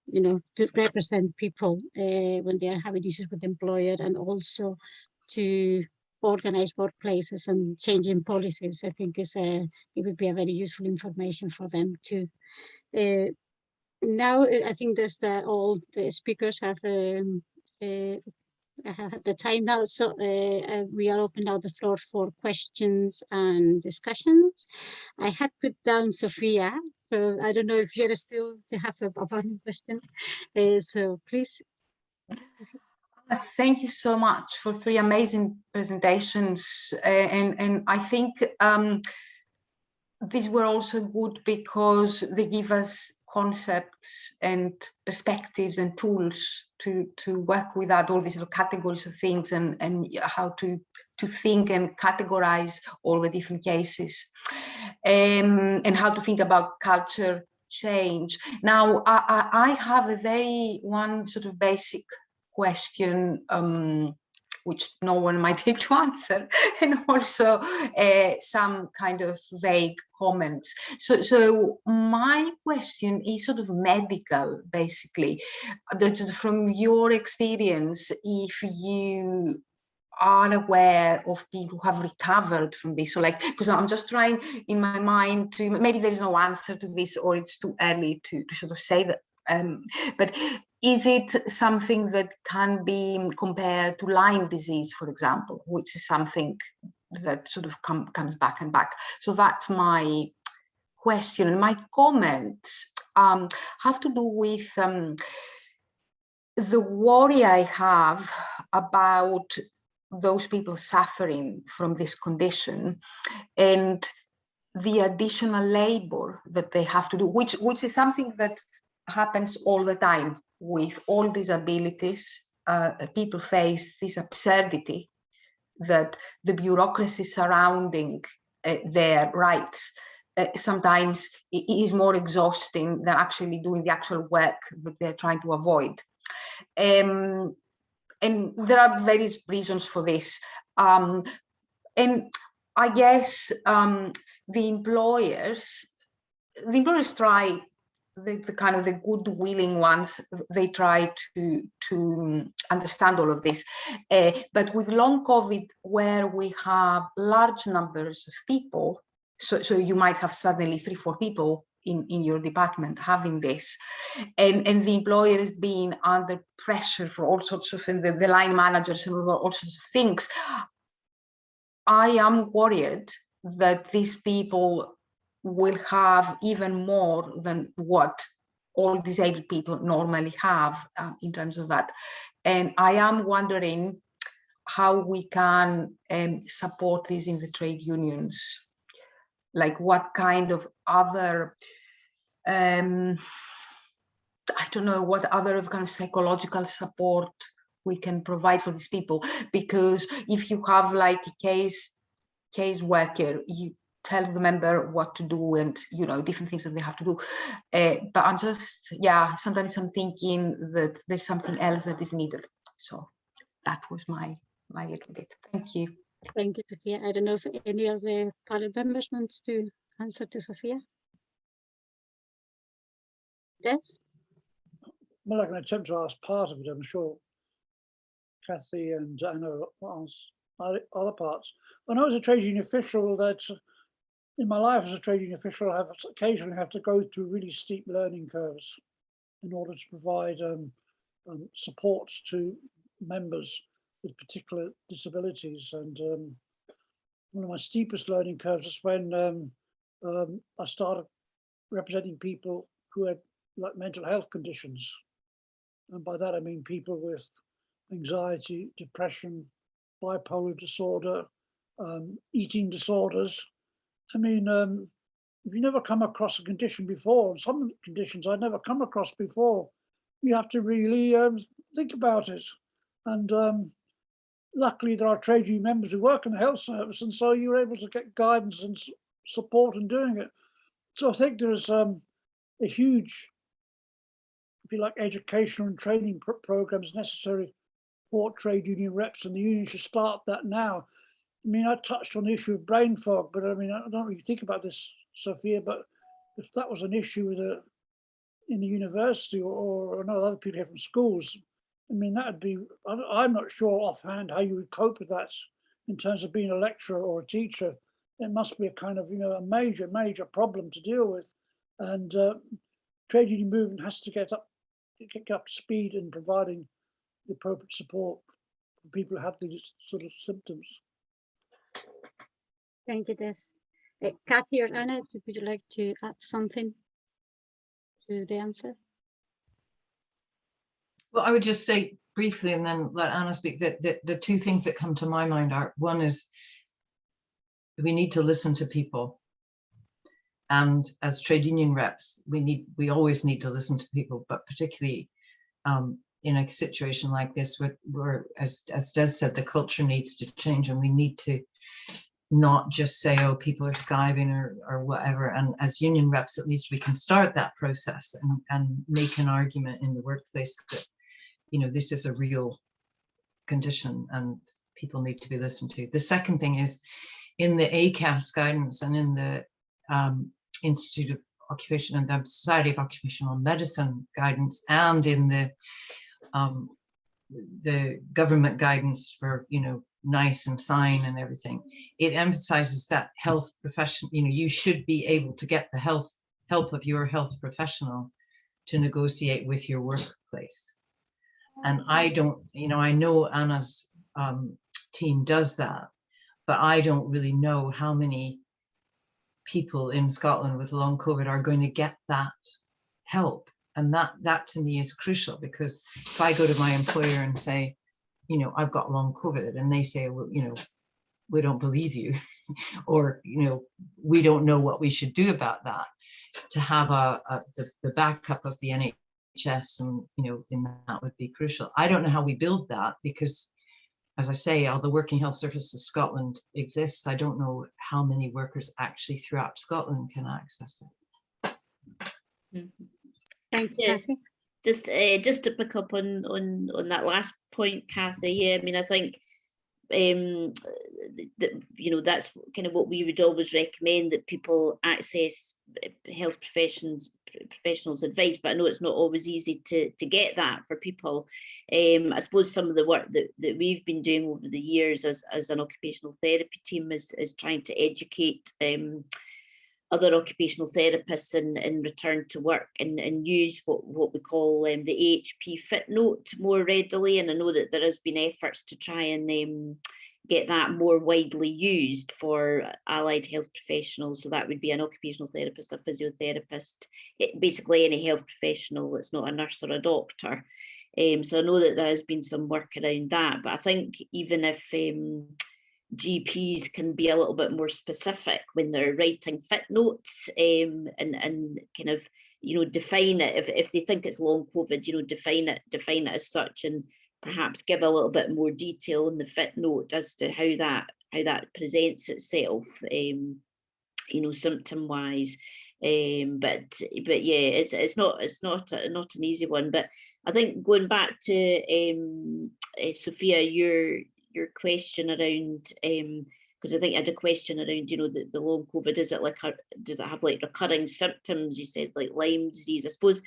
you know, to represent people when they are having issues with the employer, and also to organize workplaces and changing policies. I think it would be a very useful information for them too. Now I think all the speakers have the time now, so we are open now the floor for questions and discussions. I had put down Sophia, so I don't know if you're still to have a burning question. So please. Thank you so much for 3 amazing presentations, and I think these were also good because they give us concepts and perspectives and tools to work with all these categories of things and how to think and categorize all the different cases, and how to think about culture change. Now, I have a one sort of basic question, which no one might be able to answer, and also some kind of vague comments. So my question is sort of medical, basically. From your experience, if you are aware of people who have recovered from this, so like, because I'm just trying in my mind to, maybe there's no answer to this, or it's too early to sort of say that, but is it something that can be compared to Lyme disease, for example, which is something that sort of comes back and back? So that's my question. And my comments have to do with the worry I have about those people suffering from this condition and the additional labor that they have to do, which is something that happens all the time with all disabilities. People face this absurdity that the bureaucracy surrounding their rights sometimes is more exhausting than actually doing the actual work that they're trying to avoid. And there are various reasons for this. And I guess the employers try, the kind of the good willing ones, they try to understand all of this. But with long COVID, where we have large numbers of people, so you might have suddenly 3-4 people in your department having this, and the employer is being under pressure for all sorts of, and the line managers and all sorts of things. I am worried that these people will have even more than what all disabled people normally have in terms of that. And I am wondering how we can support this in the trade unions. Like what kind of other, I don't know, what other kind of psychological support we can provide for these people. Because if you have like a case worker, you tell the member what to do and, you know, different things that they have to do. But I'm just, yeah, sometimes I'm thinking that there's something else that is needed. So that was my little bit. Thank you. Thank you, Sophia. I don't know if any of the panel members wants to answer to Sophia. Yes? Well, I can attempt to ask part of it. I'm sure Kathy and Anna will answer other parts. When I was a trade union official, that in my life as a trade union official, I occasionally have to go through really steep learning curves in order to provide support to members with particular disabilities. And one of my steepest learning curves is when I started representing people who had like mental health conditions. And by that, I mean people with anxiety, depression, bipolar disorder, eating disorders. I mean, if you never come across a condition before, some conditions I'd never come across before, you have to really think about it. And luckily, there are trade union members who work in the health service, and so you're able to get guidance and support in doing it. So I think there's a huge, if you like, educational and training programs necessary for trade union reps, and the union should start that now. I mean, I touched on the issue of brain fog, but I mean, I don't really think about this, Sophia, but if that was an issue with in the university or no other people here from schools, I mean, that would be, I'm not sure offhand how you would cope with that in terms of being a lecturer or a teacher. It must be a kind of, you know, a major problem to deal with. And trade union movement has to get up to speed in providing the appropriate support for people who have these sort of symptoms. Thank you, Des. Kathy or Anna, would you like to add something to the answer? Well, I would just say briefly and then let Anna speak that the two things that come to my mind are, one is we need to listen to people. And as trade union reps, we always need to listen to people, but particularly in a situation like this where as Des said, the culture needs to change, and we need to not just say, oh, people are skiving or whatever. And as union reps, at least we can start that process and make an argument in the workplace that, you know, this is a real condition and people need to be listened to. The second thing is in the ACAS guidance and in the Institute of Occupation and the Society of Occupational Medicine guidance, and in the government guidance for, you know, NICE and SIGN and everything, it emphasizes that health profession, you know, you should be able to get the help of your health professional to negotiate with your workplace. And I don't, you know, I know Anna's team does that, but I don't really know how many people in Scotland with long COVID are going to get that help. And that to me is crucial, because if I go to my employer and say, you know, I've got long COVID, and they say, well, you know, we don't believe you, or, you know, we don't know what we should do about that, to have the backup of the NHS, and, you know, in that would be crucial. I don't know how we build that, because, as I say, although Working Health Services Scotland exists, I don't know how many workers actually throughout Scotland can access it. Mm-hmm. Thank you, Yeah. Kathy. Just to pick up on that last point, Kathy. Yeah, I mean, I think you know, that's kind of what we would always recommend, that people access health professionals' advice, but I know it's not always easy to get that for people. I suppose some of the work that we've been doing over the years as an occupational therapy team is trying to educate other occupational therapists in return to work, and use what we call the AHP Fit Note more readily. And I know that there has been efforts to try and get that more widely used for allied health professionals. So that would be an occupational therapist, a physiotherapist, basically any health professional that's not a nurse or a doctor. So I know that there has been some work around that, but I think even if GPs can be a little bit more specific when they're writing fit notes, and kind of, you know, define it if they think it's long COVID, you know, define it as such, and perhaps give a little bit more detail in the fit note as to how that presents itself, you know, symptom wise. But yeah, it's not an easy one. But I think going back to Sophia, your question around, because I think I had a question around, you know, the long COVID, does it have like recurring symptoms? You said like Lyme disease. I suppose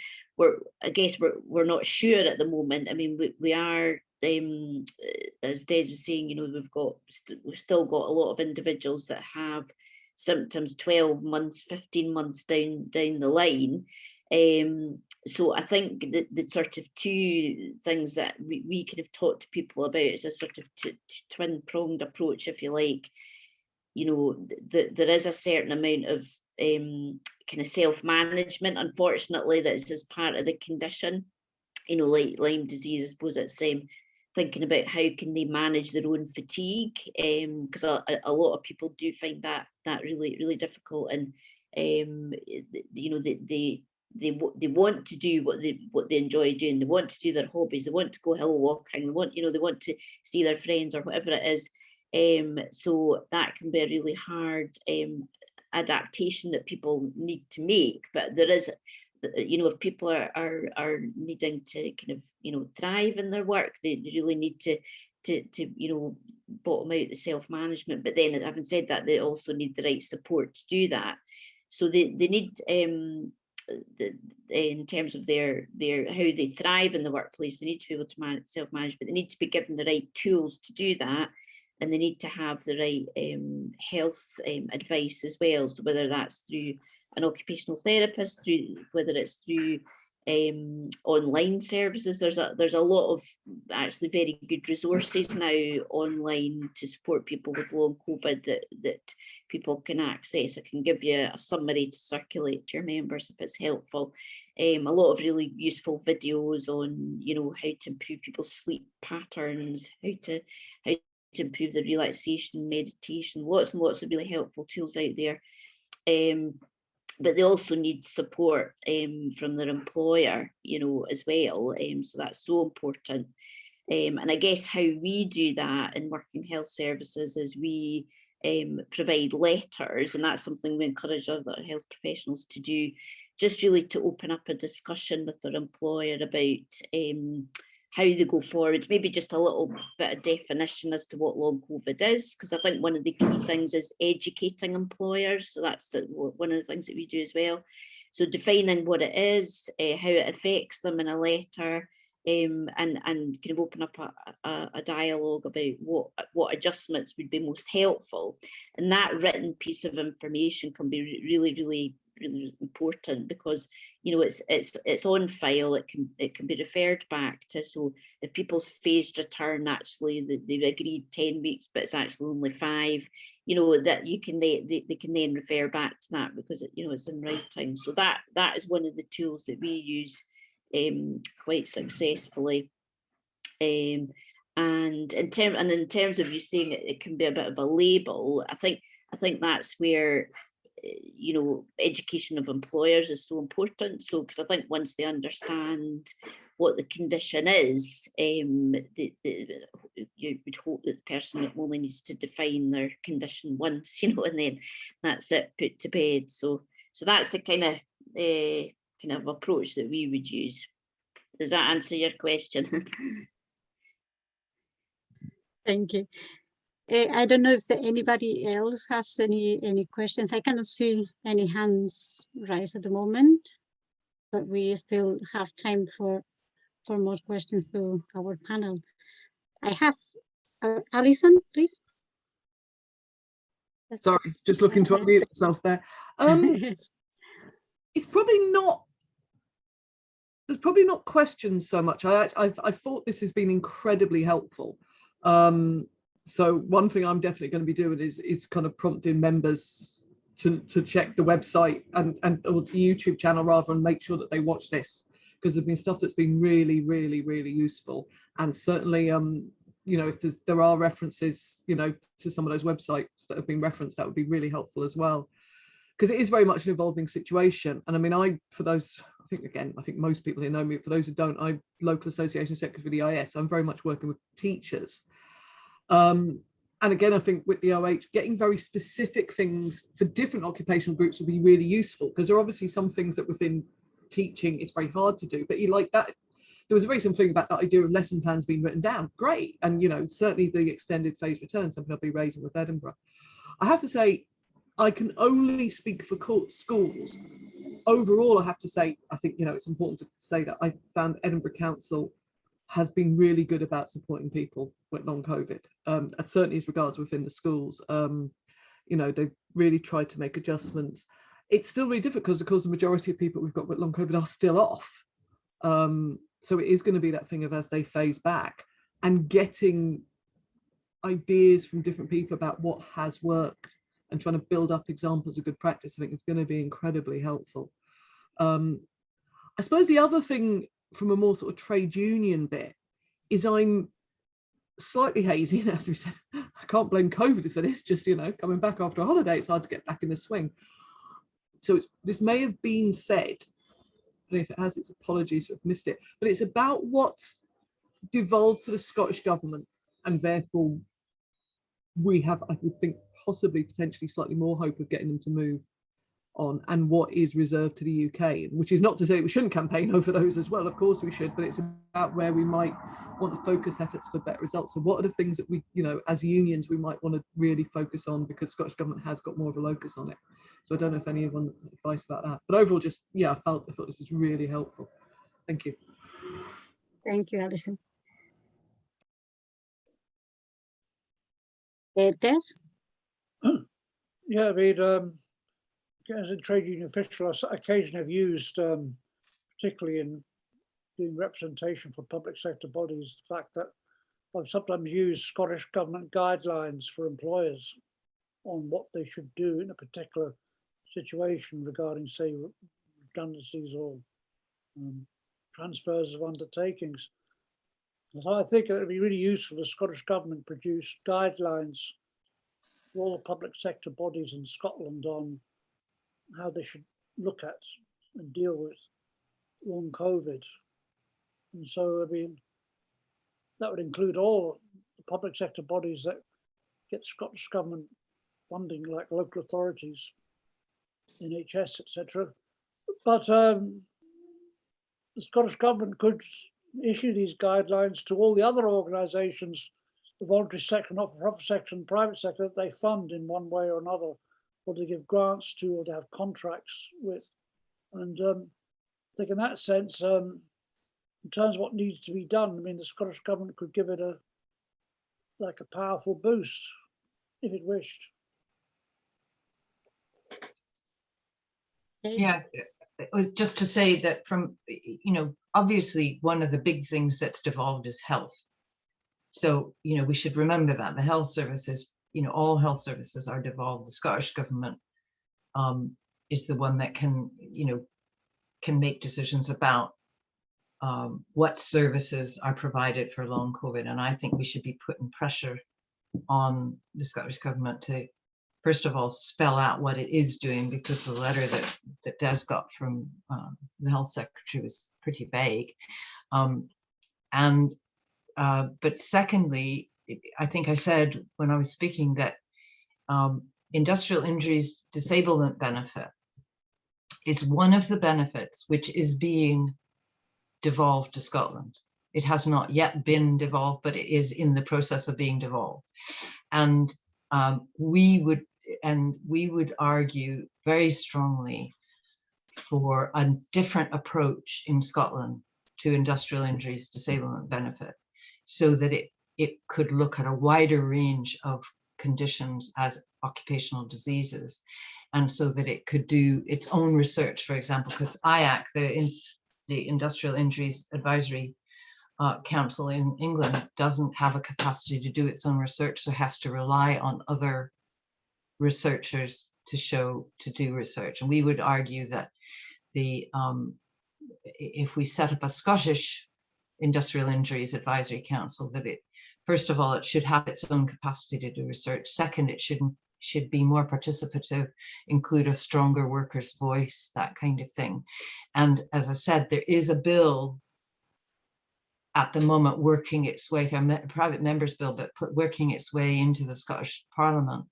I guess we're not sure at the moment. I mean, we are, as Des was saying, you know, we've still got a lot of individuals that have symptoms 12 months, 15 months down the line. So I think the sort of two things that we kind of talk to people about is a sort of twin-pronged approach, if you like. You know, there is a certain amount of kind of self-management, unfortunately, that is as part of the condition. You know, like Lyme disease, I suppose it's thinking about how can they manage their own fatigue, because a lot of people do find that really, really difficult, and you know, they want to do what they enjoy doing. They want to do their hobbies. They want to go hill walking. They want to see their friends or whatever it is. So that can be a really hard adaptation that people need to make. But there is, you know, if people are needing to kind of, you know, thrive in their work, they really need to you know, bottom out the self-management. But then, having said that, they also need the right support to do that. So they need, in terms of their how they thrive in the workplace, they need to be able to self-manage, but they need to be given the right tools to do that, and they need to have the right health advice as well. So whether that's through an occupational therapist, whether it's through online services. There's a lot of actually very good resources now online to support people with long COVID that people can access. I can give you a summary to circulate to your members if it's helpful. A lot of really useful videos on, you know, how to improve people's sleep patterns, how to improve the relaxation, meditation, lots and lots of really helpful tools out there. But they also need support from their employer, you know, as well. So that's so important. And I guess how we do that in working health services is we provide letters, and that's something we encourage other health professionals to do, just really to open up a discussion with their employer about how they go forward, maybe just a little bit of definition as to what long COVID is, because I think one of the key things is educating employers. So that's one of the things that we do as well. So defining what it is, how it affects them in a letter, and kind of open up a dialogue about what adjustments would be most helpful. And that written piece of information can be really important, because, you know, it's on file. It can be referred back to. So if people's phased return, actually they've agreed 10 weeks, but it's actually only 5, you know, that you can they can then refer back to that, because you know, it's in writing. So that is one of the tools that we use quite successfully. And in terms of you saying it can be a bit of a label, I think that's where, you know, education of employers is so important. So, because I think once they understand what the condition is, you would hope that the person only needs to define their condition once, you know, and then that's it, put to bed. So that's the kind of approach that we would use. Does that answer your question? Thank you. I don't know if anybody else has any questions. I cannot see any hands raised at the moment, but we still have time for more questions to our panel. I have Alison, please. Sorry, just looking to unmute myself there. It's probably not. There's probably not questions so much. I thought this has been incredibly helpful. So one thing I'm definitely going to be doing is kind of prompting members to check the website and or the YouTube channel rather, and make sure that they watch this, because there's been stuff that's been really useful. And certainly, you know, if there are references, you know, to some of those websites that have been referenced, that would be really helpful as well, because it is very much an evolving situation. And I mean, for those, I think most people here know me. For those who don't, I'm local association secretary for the IS. I'm very much working with teachers. And again, I think with the OH, getting very specific things for different occupational groups will be really useful, because there are obviously some things that within teaching it's very hard to do. But you like that, there was a very simple thing about that idea of lesson plans being written down. Great. And, you know, certainly the extended phase return, something I'll be raising with Edinburgh. I have to say, I can only speak for schools. Overall, I have to say, I think, you know, it's important to say that I found Edinburgh Council has been really good about supporting people with long COVID, certainly as regards within the schools. You know, they've really tried to make adjustments. It's still really difficult because, of course, the majority of people we've got with long COVID are still off. So it is going to be that thing of, as they phase back, and getting ideas from different people about what has worked and trying to build up examples of good practice, I think is going to be incredibly helpful. I suppose the other thing from a more sort of trade union bit is I'm slightly hazy, and as we said, I can't blame COVID for this, just, you know, coming back after a holiday, it's hard to get back in the swing. So this may have been said, and if it has, it's apologies if I've missed it, but it's about what's devolved to the Scottish government, and therefore we have, I would think, possibly potentially slightly more hope of getting them to move on, and what is reserved to the UK, which is not to say we shouldn't campaign over those as well, of course we should, but it's about where we might want to focus efforts for better results. So what are the things that we, you know, as unions, we might want to really focus on, because Scottish government has got more of a locus on it. So I don't know if anyone has advice about that, but overall, just, yeah, I thought this was really helpful. Thank you. Thank you, Alison. Des? Yeah, I mean, as a trade union official, I occasionally have used particularly in doing representation for public sector bodies, the fact that I've sometimes used Scottish Government guidelines for employers on what they should do in a particular situation regarding, say, redundancies or transfers of undertakings. And so I think it would be really useful if the Scottish Government produced guidelines for all the public sector bodies in Scotland on how they should look at and deal with long COVID. And so, I mean, that would include all the public sector bodies that get Scottish Government funding, like local authorities, NHS, etc. But the Scottish Government could issue these guidelines to all the other organisations, the voluntary sector, not-for-profit sector, and private sector that they fund in one way or another, or to give grants to, or to have contracts with. And I think in that sense, in terms of what needs to be done, I mean, the Scottish Government could give it a powerful boost if it wished. Yeah, just to say that from, obviously one of the big things that's devolved is health. So, we should remember that the health services, all health services are devolved. The Scottish Government is the one that can make decisions about what services are provided for long COVID. And I think we should be putting pressure on the Scottish Government to, first of all, spell out what it is doing, because the letter that Des got from the Health Secretary was pretty vague. But secondly, I think I said when I was speaking that industrial injuries disablement benefit is one of the benefits which is being devolved to Scotland. It has not yet been devolved, but it is in the process of being devolved. And we would argue very strongly for a different approach in Scotland to industrial injuries disablement benefit, so that it could look at a wider range of conditions as occupational diseases, and so that it could do its own research, for example, because IAC, the Industrial Injuries Advisory Council in England, doesn't have a capacity to do its own research, so has to rely on other researchers to do research. And we would argue that if we set up a Scottish Industrial Injuries Advisory Council, that first of all, it should have its own capacity to do research. Second, it should be more participative, include a stronger workers' voice, that kind of thing. And as I said, there is a bill at the moment working its way through, a private member's bill, but working its way into the Scottish Parliament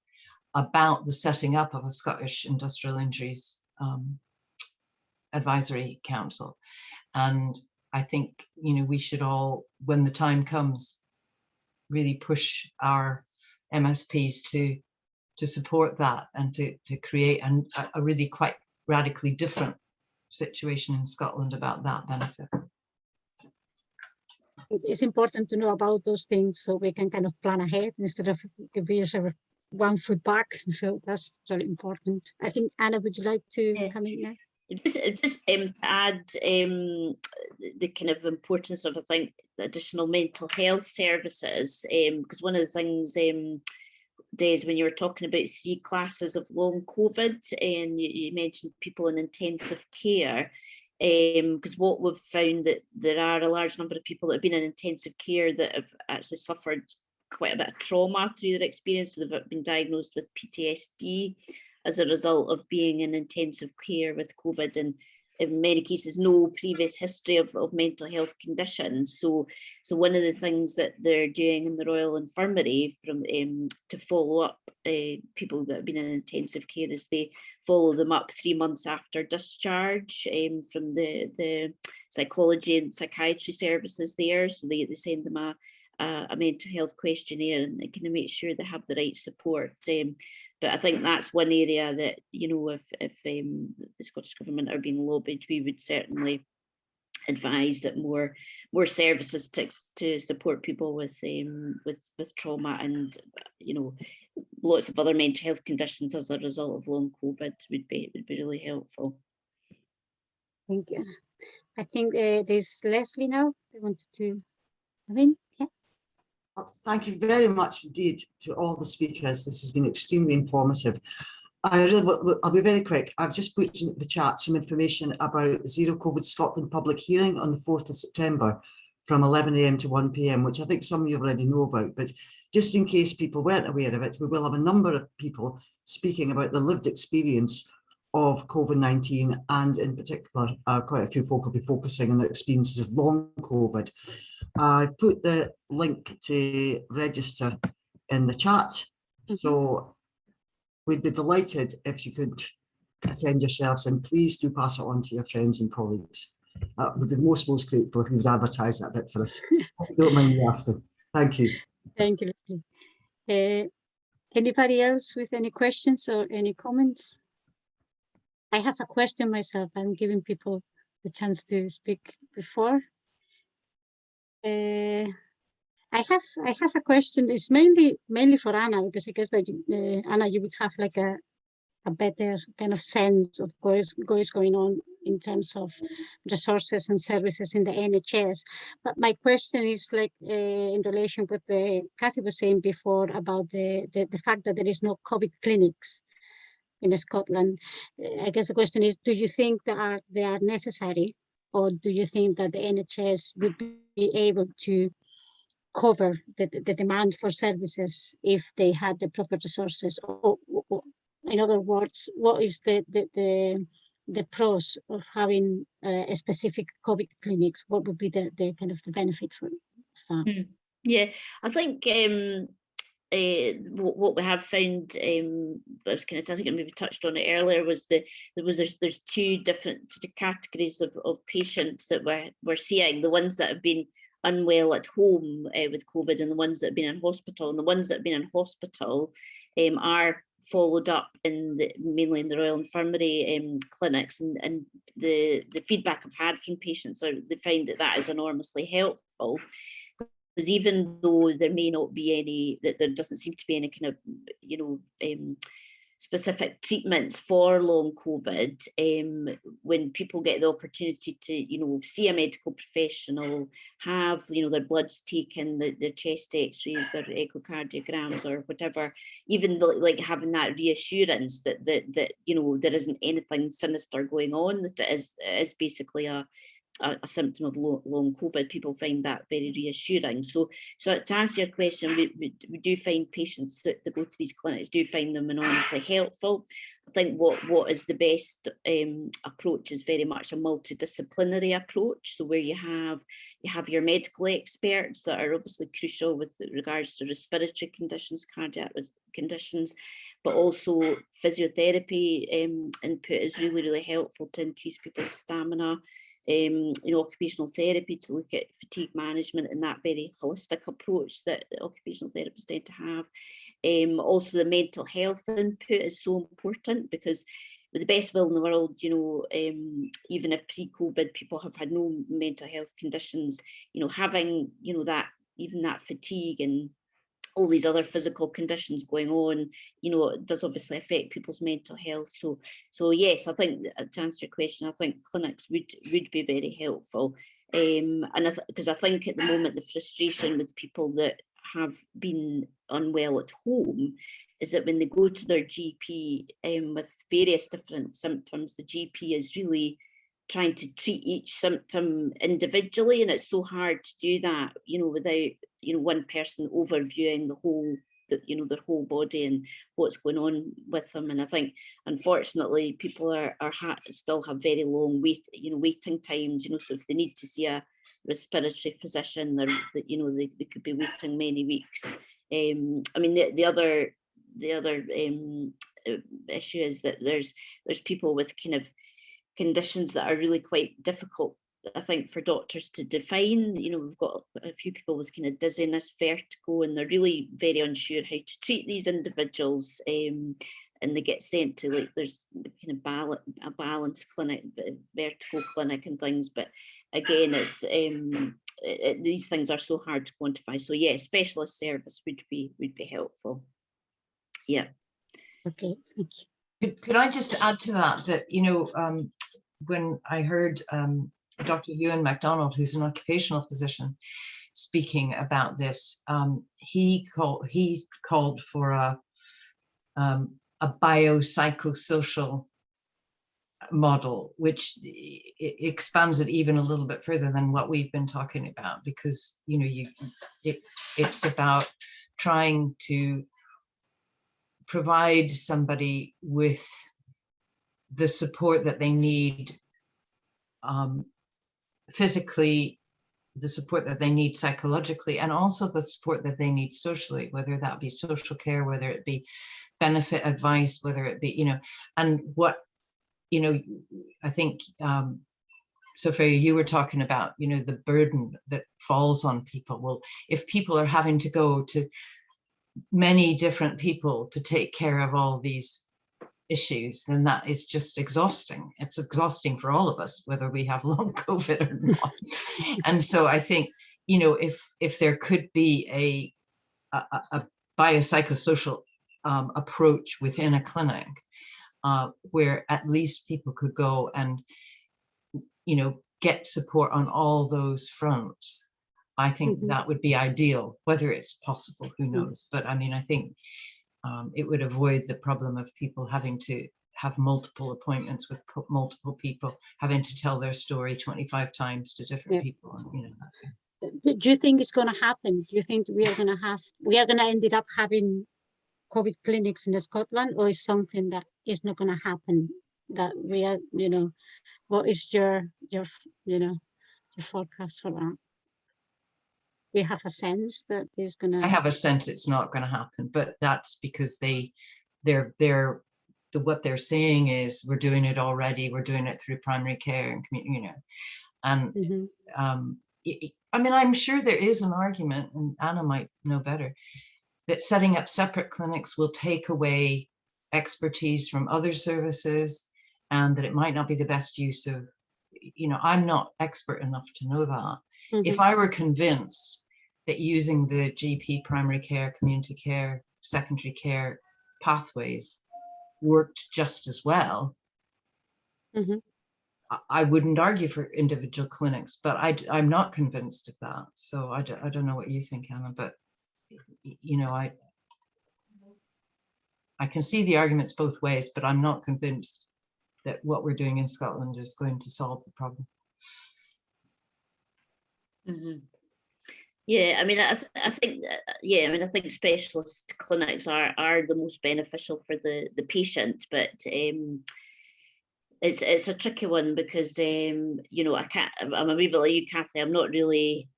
about the setting up of a Scottish Industrial Injuries Advisory Council. And I think, we should all, when the time comes, really push our MSPs to support that and to create a really quite radically different situation in Scotland about that benefit. It's important to know about those things so we can kind of plan ahead instead of giving yourself 1 foot back. So that's really important. I think, Anna, would you like to come in now? Just to add the kind of importance of, I think, additional mental health services, because one of the things, Des, when you were talking about 3 classes of long COVID, and you mentioned people in intensive care, because what we've found that there are a large number of people that have been in intensive care that have actually suffered quite a bit of trauma through their experience. So they've been diagnosed with PTSD as a result of being in intensive care with COVID, and in many cases no previous history of mental health conditions. So one of the things that they're doing in the Royal Infirmary to follow up people that have been in intensive care is they follow them up 3 months after discharge from the psychology and psychiatry services there. So they send them a mental health questionnaire, and they can make sure they have the right support. But I think that's one area that, if the Scottish Government are being lobbied, we would certainly advise that more services to support people with trauma and lots of other mental health conditions as a result of long COVID would be really helpful. Thank you. I think there's Leslie now. They wanted to come in. Yeah. Thank you very much indeed to all the speakers. This has been extremely informative. I'll be very quick. I've just put in the chat some information about Zero COVID Scotland public hearing on the 4th of September from 11 AM to 1 PM, which I think some of you already know about, but just in case people weren't aware of it, we will have a number of people speaking about the lived experience of COVID-19, and in particular, quite a few folk will be focusing on the experiences of long COVID. I put the link to register in the chat, so we'd be delighted if you could attend yourselves, and please do pass it on to your friends and colleagues. We'd be most grateful if you would advertise that a bit for us. Don't mind me asking. Thank you. Thank you, Leslie. Anybody else with any questions or any comments? I have a question myself. I'm giving people the chance to speak before. I have a question. It's mainly for Anna, because I guess that Anna, you would have like a better kind of sense of what is going on in terms of resources and services in the NHS. But my question is like in relation with the Kathy was saying before about the fact that there is no COVID clinics in Scotland. I guess the question is, do you think that they are necessary, or do you think that the NHS would be able to cover the demand for services if they had the proper resources? Or in other words, what is the pros of having a specific COVID clinics? What would be the kind of the benefit for that? Yeah, I think what we have found, I was kind of, I think I maybe touched on it earlier, was there's two different sort of categories of patients that we're seeing. The ones that have been unwell at home with COVID, and the ones that have been in hospital. And the ones that have been in hospital are followed up mainly in the Royal Infirmary clinics, and the feedback I've had from patients are they find that is enormously helpful. Because even though there may not be any, that there doesn't seem to be any kind of specific treatments for long COVID, when people get the opportunity to see a medical professional, have their bloods taken, their chest x-rays, their echocardiograms or whatever, even like having that reassurance that there isn't anything sinister going on, that it is basically a symptom of long COVID, people find that very reassuring. So to answer your question, we do find patients that go to these clinics do find them enormously helpful. I think what is the best approach is very much a multidisciplinary approach. So where you have your medical experts that are obviously crucial with regards to respiratory conditions, cardiac conditions, but also physiotherapy input is really helpful to increase people's stamina. Occupational therapy to look at fatigue management and that very holistic approach that the occupational therapists tend to have. Also, the mental health input is so important, because with the best will in the world, even if pre-COVID people have had no mental health conditions, having that fatigue and all these other physical conditions going on, it does obviously affect people's mental health. So yes, I think to answer your question, I think clinics would be very helpful. And because I think at the moment the frustration with people that have been unwell at home is that when they go to their GP with various different symptoms, the GP is really trying to treat each symptom individually, and it's so hard to do that, without one person overviewing their whole body and what's going on with them. And I think unfortunately people still have very long waiting times. So if they need to see a respiratory physician, they could be waiting many weeks. I mean, the other issue is that there's people with kind of conditions that are really quite difficult, I think, for doctors to define. We've got a few people with kind of dizziness, vertigo, and they're really very unsure how to treat these individuals. And they get sent to, like, there's kind of a balance clinic, vertigo clinic and things. But again, it's these things are so hard to quantify. So yeah, specialist service would be helpful. Yeah. Okay, thank you. Could I just add to that, when I heard Dr. Ewan MacDonald, who's an occupational physician, speaking about this. He called for a biopsychosocial model, which expands it even a little bit further than what we've been talking about, because it's about trying to provide somebody with the support that they need physically, the support that they need psychologically, and also the support that they need socially, whether that be social care, whether it be benefit advice, whether it be, and what, I think, Sophia, you were talking about, the burden that falls on people. Well, if people are having to go to many different people to take care of all these issues, then that is just exhausting. It's exhausting for all of us, whether we have long COVID or not. And so I think, if there could be a biopsychosocial approach within a clinic, where at least people could go and, get support on all those fronts, I think that would be ideal. Whether it's possible, who knows? But I mean, I think it would avoid the problem of people having to have multiple appointments with multiple people, having to tell their story 25 times to different people. Do you think it's going to happen? Do you think we are going to end up having COVID clinics in Scotland, or is something that is not going to happen? That we are, what is your forecast for that? We have a sense that there's going to. I have a sense it's not going to happen, but that's because what they're saying is we're doing it already. We're doing it through primary care and community, and I mean, I'm sure there is an argument, and Anna might know better, that setting up separate clinics will take away expertise from other services, and that it might not be the best use of, I'm not expert enough to know that. If I were convinced that using the GP, primary care, community care, secondary care pathways worked just as well, I wouldn't argue for individual clinics, but I'm not convinced of that. So I don't know what you think, Anna, but I can see the arguments both ways, but I'm not convinced that what we're doing in Scotland is going to solve the problem. Yeah, I mean, I think, I think specialist clinics are the most beneficial for the patient, but it's a tricky one because I'm a wee bit like you, Kathy. I'm not really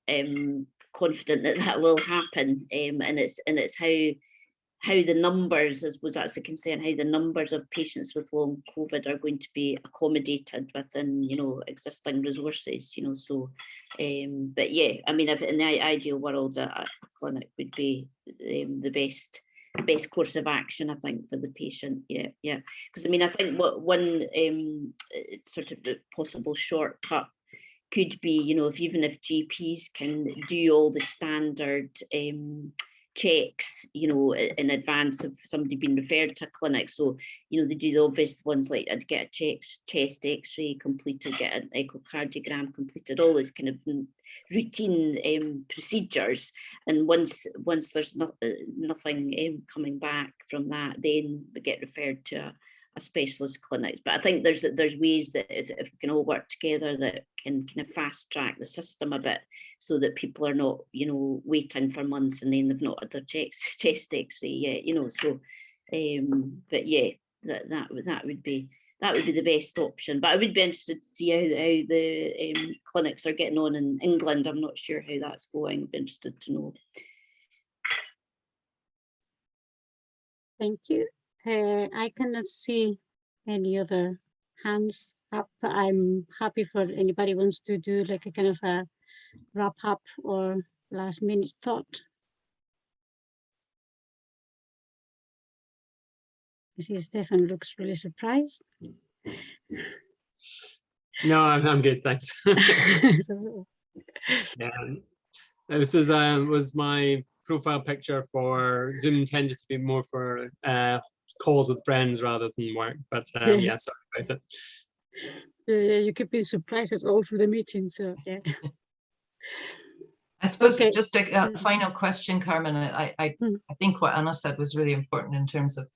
confident that will happen, and it's how the numbers, I suppose that's the concern, how the numbers of patients with long COVID are going to be accommodated within, existing resources, so, but yeah, I mean, if in the ideal world, a clinic would be the best course of action, I think, for the patient. Yeah, because I mean, I think one sort of possible shortcut could be, even if GPs can do all the standard checks, in advance of somebody being referred to a clinic. So, they do the obvious ones like I'd get a chest x-ray completed, get an echocardiogram completed, all those kind of routine procedures. And once there's nothing coming back from that, then we get referred to a specialist clinic. But I think there's ways that if we can all work together that can kind of fast track the system a bit, so that people are not, waiting for months and then they've not had their chest x-ray yet, so but yeah, that would be the best option. But I would be interested to see how the clinics are getting on in England. I'm not sure how that's going. I'd be interested to know. Thank you. I cannot see any other hands up. I'm happy for anybody wants to do like a kind of a wrap up or last minute thought. I see Stefan looks really surprised. No, I'm good, thanks. So, This was my profile picture for Zoom. Tended to be more for calls with friends rather than work, but yeah, sorry about it. You keep being surprised all through the meeting. So yeah. I suppose Okay. just a final question, Carmen. I think what Anna said was really important in terms of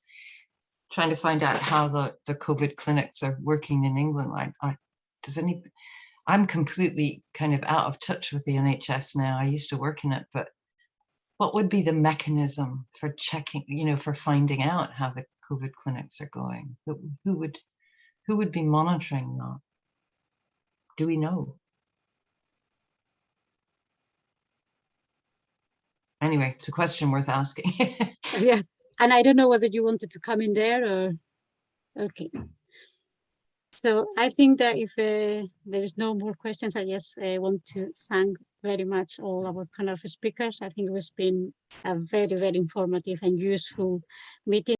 trying to find out how the COVID clinics are working in England. I'm completely kind of out of touch with the NHS now. I used to work in it, but what would be the mechanism for checking, for finding out how the COVID clinics are going? Who would be monitoring that? Do we know? Anyway, it's a question worth asking. Yeah, and I don't know whether you wanted to come in there or, okay. So I think that if there is no more questions, I just want to thank very much all our panel of speakers. I think it has been a very, very informative and useful meeting.